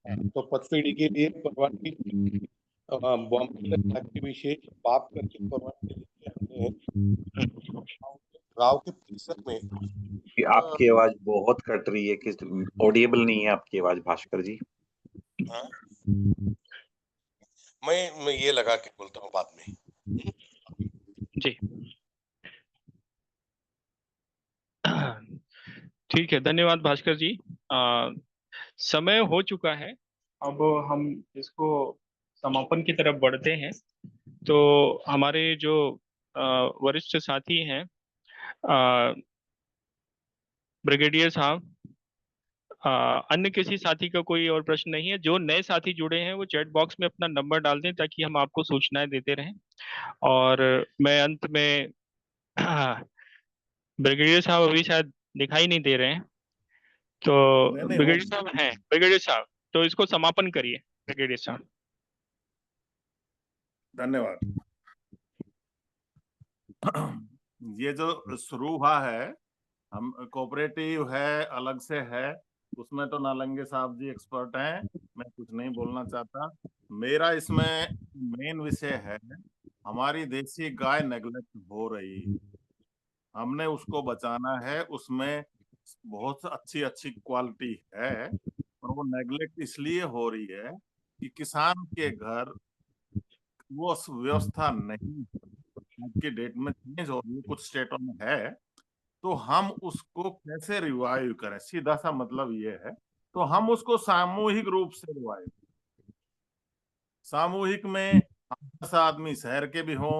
तो पदपीढ़ी के लिए परवानगी बॉम्बे में जाके विशेष बात करके परवानगी लेके हमने गांव के परिसर में आपकी आवाज बहुत कट रही है, कि ऑडिएबल नहीं है आपकी आवाज भास्कर जी। हाँ, मैं ये लगा के बोलता हूँ बाद में। जी ठीक है, धन्यवाद भास्कर जी। समय हो चुका है, अब हम इसको समापन की तरफ बढ़ते हैं। तो हमारे जो वरिष्ठ साथी हैं, ब्रिगेडियर साहब, अन्य किसी साथी का कोई और प्रश्न नहीं है। जो नए साथी जुड़े हैं वो चैट बॉक्स में अपना नंबर डाल दें ताकि हम आपको सूचनाएं देते रहें। और मैं अंत में ब्रिगेडियर साहब अभी शायद दिखाई नहीं दे रहे हैं, तो नहीं नहीं ब्रिगेडियर साहब हैं, ब्रिगेडियर साहब तो इसको समापन करिए ब्रिगेडियर साहब। धन्यवाद। ये जो शुरू हुआ है, हम कोऑपरेटिव है अलग से है, उसमें तो नालंगे साहब जी एक्सपर्ट हैं, मैं कुछ नहीं बोलना चाहता। मेरा इसमें मेन विषय है, हमारी देसी गाय नेग्लेक्ट हो रही, हमने उसको बचाना है। उसमें बहुत अच्छी अच्छी क्वालिटी है, और वो नेग्लेक्ट इसलिए हो रही है कि किसान के घर वो व्यवस्था नहीं, आज के डेट में चेंज हो रही है, कुछ स्टेटों में है। तो हम उसको कैसे रिवाइव करें, सीधा सा मतलब ये है। तो हम उसको सामूहिक रूप से रिवाइव, सामूहिक में 10 आदमी शहर के भी हों,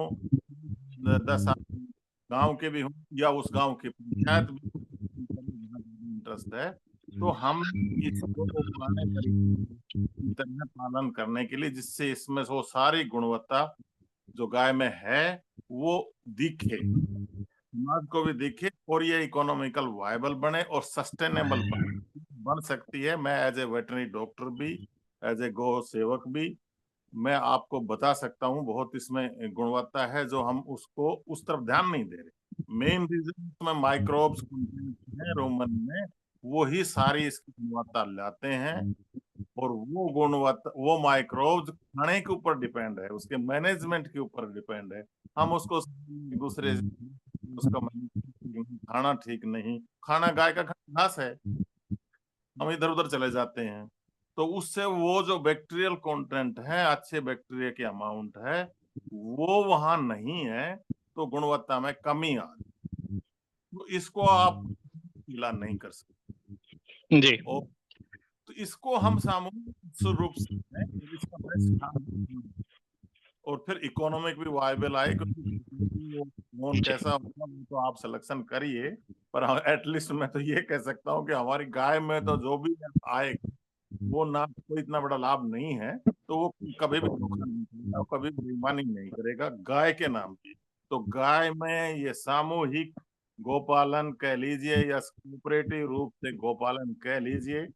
10 आदमी गांव के भी हों, या उस गांव की पंचायत भी इंटरेस्ट है, तो हम इसको पुराने तरीके की तरह पालन करने के लिए, जिससे इसमें वो सारी गुणवत्ता जो गाय में है वो दिखे, समाज को भी दिखे, और ये इकोनॉमिकल वायबल बने और सस्टेनेबल बन सकती है। मैं एज ए वेटरनरी डॉक्टर भी, एज ए गौ सेवक भी, मैं आपको बता सकता हूँ बहुत इसमें गुणवत्ता है, जो हम उसको उस तरफ ध्यान नहीं दे रहे। मेन रीजन इसमें माइक्रोब्स है रोमन में, वो ही सारी इसकी गुणवत्ता लाते हैं, और वो गुणवत्ता, वो माइक्रोब्स खाने के ऊपर डिपेंड है, उसके मैनेजमेंट के ऊपर डिपेंड है। हम उसको दूसरे उसका खाना ठीक नहीं, खाना गाय का खाना घास है, हम इधर उधर चले जाते हैं, तो उससे वो जो बैक्टीरियल कंटेंट है, अच्छे बैक्टीरिया की अमाउंट है, वो वहां नहीं है, तो गुणवत्ता में कमी आ रही। तो इसको आप पीला नहीं कर सकते जी और तो इसको हम सामूहिक रूप से इसका बेस्ट, और फिर इकोनॉमिक भी वायबल आए, क्योंकि वो लोन कैसा होगा वो तो आप सिलेक्शन करिए, पर एटलीस्ट मैं तो ये कह सकता हूँ कि हमारी गाय में तो जो भी आए वो ना कोई इतना बड़ा लाभ नहीं है, तो वो कभी भी धोखा नहीं करेगा, कभी बेईमानी नहीं करेगा गाय के नाम की। तो गाय में ये सामूहिक गोपालन कह लीजिए या कोऑपरेटिव रूप से गोपालन कह लीजिए,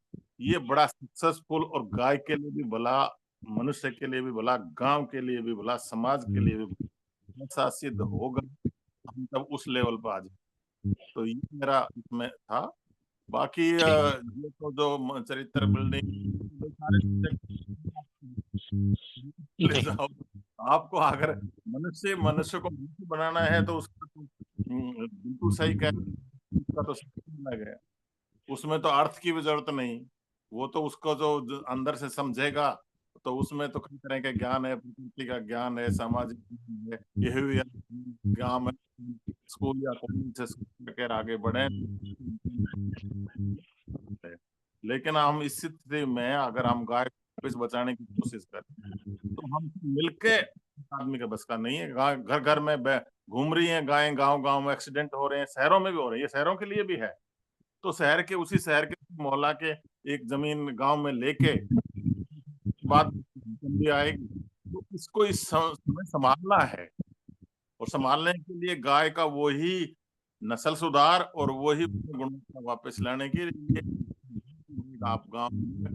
ये बड़ा सक्सेसफुल, और गाय के लिए भी भला, मनुष्य के लिए भी भला, गांव के लिए भी भला, समाज के लिए भी ऐसा सिद्ध होगा, हम तब उस लेवल पर आ जाए। तो ये मेरा इसमें था। बाकी ये तो जो चरित्र बिल्डिंग वो सारे ले जाओ। आपको अगर मनुष्य को मनुष्य बनाना है तो उसका तो बिल्कुल सही कह उसका तो समझ में गया। उसमें तो अर्थ की भी जरूरत नहीं, वो तो उसको जो अंदर से समझेगा तो उसमें तो कई तरह के ज्ञान है, प्रकृति का ज्ञान है, सामाजिक ज्ञान है, बिहेवियर ज्ञान है, स्कूल या कॉलेज से सीख कर आगे बढ़े। लेकिन हम इस स्थिति में अगर हम गाय वापस बचाने की कोशिश करें तो हम मिलके आदमी का बस का नहीं है। घर घर में घूम रही हैं गायें, गांव गांव में एक्सीडेंट हो रहे हैं, शहरों में भी हो रहे हैं, ये शहरों के लिए भी है। तो उसी शहर के मोहल्ला के एक जमीन गांव में लेके बाद भी आएगी, तो इसको इस समय संभालना है। और संभालने के लिए गाय का वही नस्ल सुधार और वही गुणवत्ता वापस लाने के लिए आप गांव में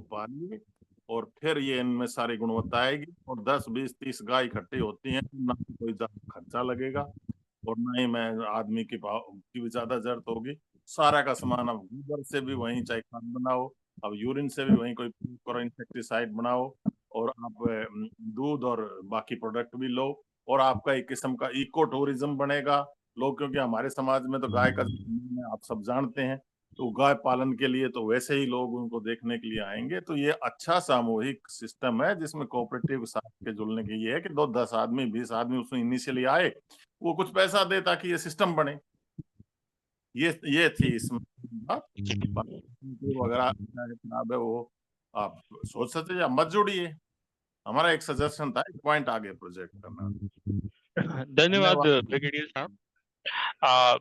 पालिए और फिर ये इनमें सारी गुणवत्ता आएगी। और 10, 20, 30 गाय इकट्ठी होती हैं, ना कोई ज्यादा खर्चा लगेगा और ना ही मैं आदमी की भी ज्यादा जरूरत होगी। सारा का सामान अब गोबर से भी वहीं चाहे खाद बनाओ, अब यूरिन से भी वहीं कोई इंसेक्टिसाइड बनाओ और आप दूध और बाकी प्रोडक्ट भी लो और आपका एक किस्म का इको टूरिज्म बनेगा। लोग, क्योंकि हमारे समाज में तो गाय का आप सब जानते हैं, तो गाय पालन के लिए तो वैसे ही लोग उनको देखने के लिए आएंगे। तो ये अच्छा सामूहिक सिस्टम है जिसमें कोऑपरेटिव साथ के जुड़ने की ये है कि 10 आदमी 20 आदमी उसमें इनिशियली आए, वो कुछ पैसा दे ताकि ये सिस्टम बने। ये थी इसमें वगैरह खराब है वो आप सोच सकते या मत जोड़िए। हमारा एक सजेशन था, एक पॉइंट आगे प्रोजेक्ट करना। धन्यवाद ब्रिगेडियर साहब।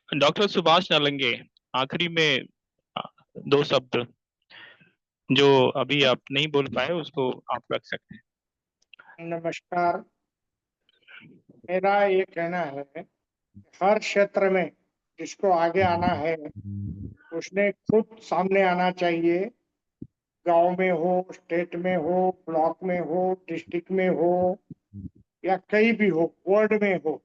डॉक्टर सुभाष नालंगे, आखिरी में 2 शब्द जो अभी आप नहीं बोल पाए उसको आप रख सकते हैं। नमस्कार। मेरा ये कहना है हर क्षेत्र में जिसको आगे आना है उसने खुद सामने आना चाहिए। गांव में हो, स्टेट में हो, ब्लॉक में हो, डिस्ट्रिक्ट में हो या कहीं भी हो, वर्ल्ड में हो,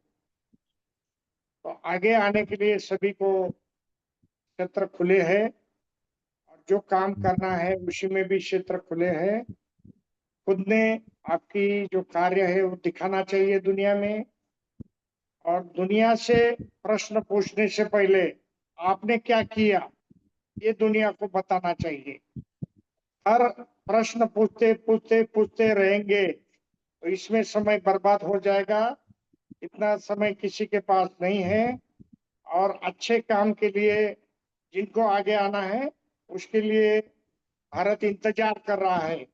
तो आगे आने के लिए सभी को क्षेत्र खुले हैं और जो काम करना है उसी में भी क्षेत्र खुले हैं। खुद ने आपकी जो कार्य है वो दिखाना चाहिए दुनिया में, और दुनिया से प्रश्न पूछने से पहले आपने क्या किया ये दुनिया को बताना चाहिए। हर प्रश्न पूछते पूछते पूछते रहेंगे तो इसमें समय बर्बाद हो जाएगा। इतना समय किसी के पास नहीं है और अच्छे काम के लिए जिनको आगे आना है उसके लिए भारत इंतजार कर रहा है।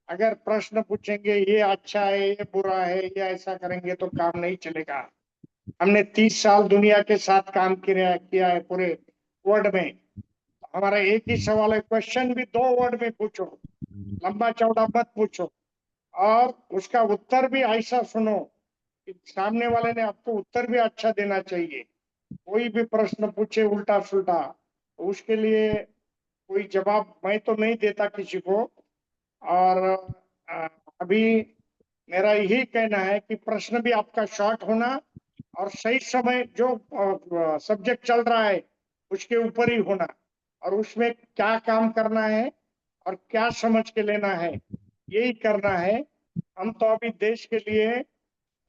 अगर प्रश्न पूछेंगे ये अच्छा है, ये बुरा है, ये ऐसा करेंगे तो काम नहीं चलेगा। हमने 30 साल दुनिया के साथ काम किया है पूरे वर्ल्ड में। हमारा एक ही सवाल है, क्वेश्चन भी 2 वर्ड में पूछो, लंबा चौड़ा मत पूछो और उसका उत्तर भी ऐसा सुनो कि सामने वाले ने आपको उत्तर भी अच्छा देना चाहिए। कोई भी प्रश्न पूछे उल्टा सुल्टा तो उसके लिए कोई जवाब मैं तो नहीं देता किसी को। और अभी मेरा यही कहना है कि प्रश्न भी आपका शॉर्ट होना और सही समय जो सब्जेक्ट चल रहा है उसके ऊपर ही होना और उसमें क्या काम करना है और क्या समझ के लेना है यही करना है। हम तो अभी देश के लिए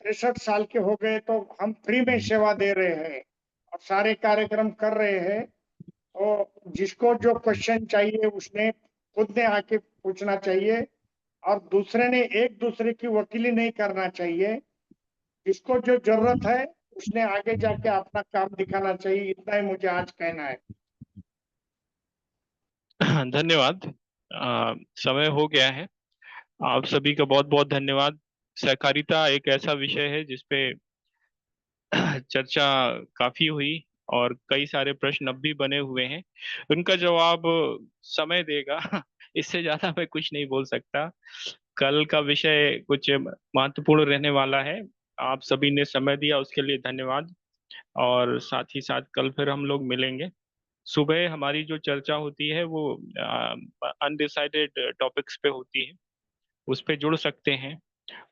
63 साल के हो गए तो हम फ्री में सेवा दे रहे हैं और सारे कार्यक्रम कर रहे हैं। तो जिसको जो क्वेश्चन चाहिए उसने खुद ने आके पूछना चाहिए और दूसरे ने एक दूसरे की वकीली नहीं करना चाहिए। जिसको जो जरूरत है उसने आगे जाके अपना काम दिखाना चाहिए। इतना ही मुझे आज कहना है। धन्यवाद। समय हो गया है। आप सभी का बहुत बहुत धन्यवाद। सहकारिता एक ऐसा विषय है जिसपे चर्चा काफी हुई और कई सारे प्रश्न अब भी बने हुए हैं, उनका जवाब समय देगा। इससे ज्यादा मैं कुछ नहीं बोल सकता। कल का विषय कुछ महत्वपूर्ण रहने वाला है। आप सभी ने समय दिया उसके लिए धन्यवाद और साथ ही साथ कल फिर हम लोग मिलेंगे। सुबह हमारी जो चर्चा होती है वो अनडिसाइडेड टॉपिक्स पे होती है, उस पे जुड़ सकते हैं।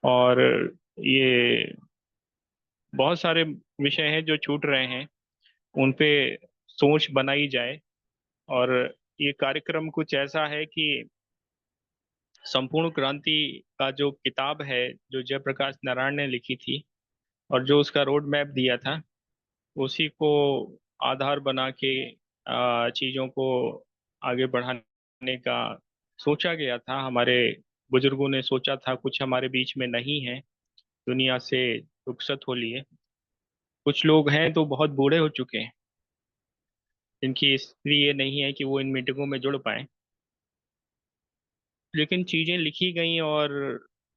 और ये बहुत सारे विषय हैं जो छूट रहे हैं, उन पे सोच बनाई जाए और ये कार्यक्रम कुछ ऐसा है कि संपूर्ण क्रांति का जो किताब है, जो जयप्रकाश नारायण ने लिखी थी और जो उसका रोड मैप दिया था, उसी को आधार बना के चीज़ों को आगे बढ़ाने का सोचा गया था। हमारे बुजुर्गों ने सोचा था, कुछ हमारे बीच में नहीं है, दुनिया से रुखसत हो लिए। कुछ लोग हैं तो बहुत बूढ़े हो चुके हैं, जिनकी स्थिति ये नहीं है कि वो इन मीटिंगों में जुड़ पाए, लेकिन चीज़ें लिखी गई और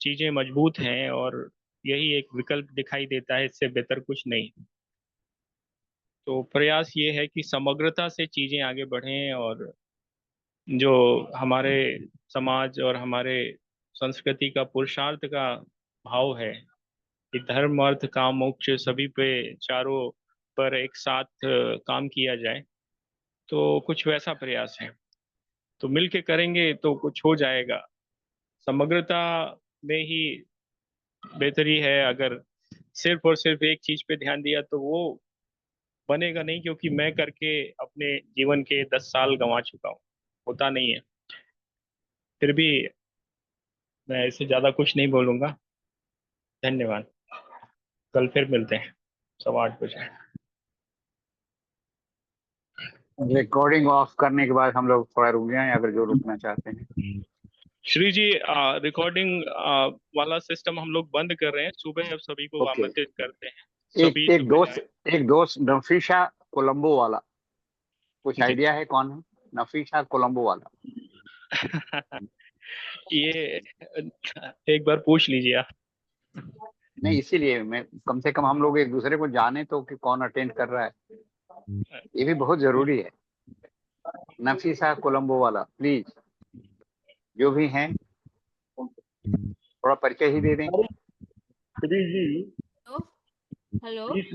चीज़ें मजबूत हैं, और यही एक विकल्प दिखाई देता है, इससे बेहतर कुछ नहीं। तो प्रयास ये है कि समग्रता से चीज़ें आगे बढ़ें, और जो हमारे समाज और हमारे संस्कृति का पुरुषार्थ का भाव है कि धर्म अर्थ काम मोक्ष सभी पे, चारों पर एक साथ काम किया जाए, तो कुछ वैसा प्रयास है। तो मिल के करेंगे तो कुछ हो जाएगा। समग्रता में ही बेहतरी है। अगर सिर्फ और सिर्फ एक चीज पे ध्यान दिया तो वो बनेगा नहीं, क्योंकि मैं करके अपने जीवन के 10 साल गंवा चुका हूँ, होता नहीं है। फिर भी मैं इससे ज्यादा कुछ नहीं बोलूंगा। धन्यवाद। कल फिर मिलते हैं 8:15 बजे। रिकॉर्डिंग ऑफ करने के बाद हम लोग थोड़ा रुक जाएं अगर जो रुकना चाहते हैं। श्री जी, रिकॉर्डिंग वाला सिस्टम हम लोग बंद कर रहे हैं। सुबह अब सभी को ओके। आमंत्रित करते हैं, एक सभी एक सुबह दोस्त एक दोस्त नफीशा कोलंबो वाला, कुछ जी। आइडिया है कौन है नफीशा कोलंबो वाला? ये एक बार पूछ लीजिए आप। नहीं, इसीलिए मैं कम से कम हम लोग एक दूसरे को जाने तो कि कौन अटेंड कर रहा है, ये भी बहुत जरूरी है। नफीसा कोलंबो वाला, प्लीज जो भी हैं थोड़ा परिचय ही दे दें। श्री जी हेलो। इस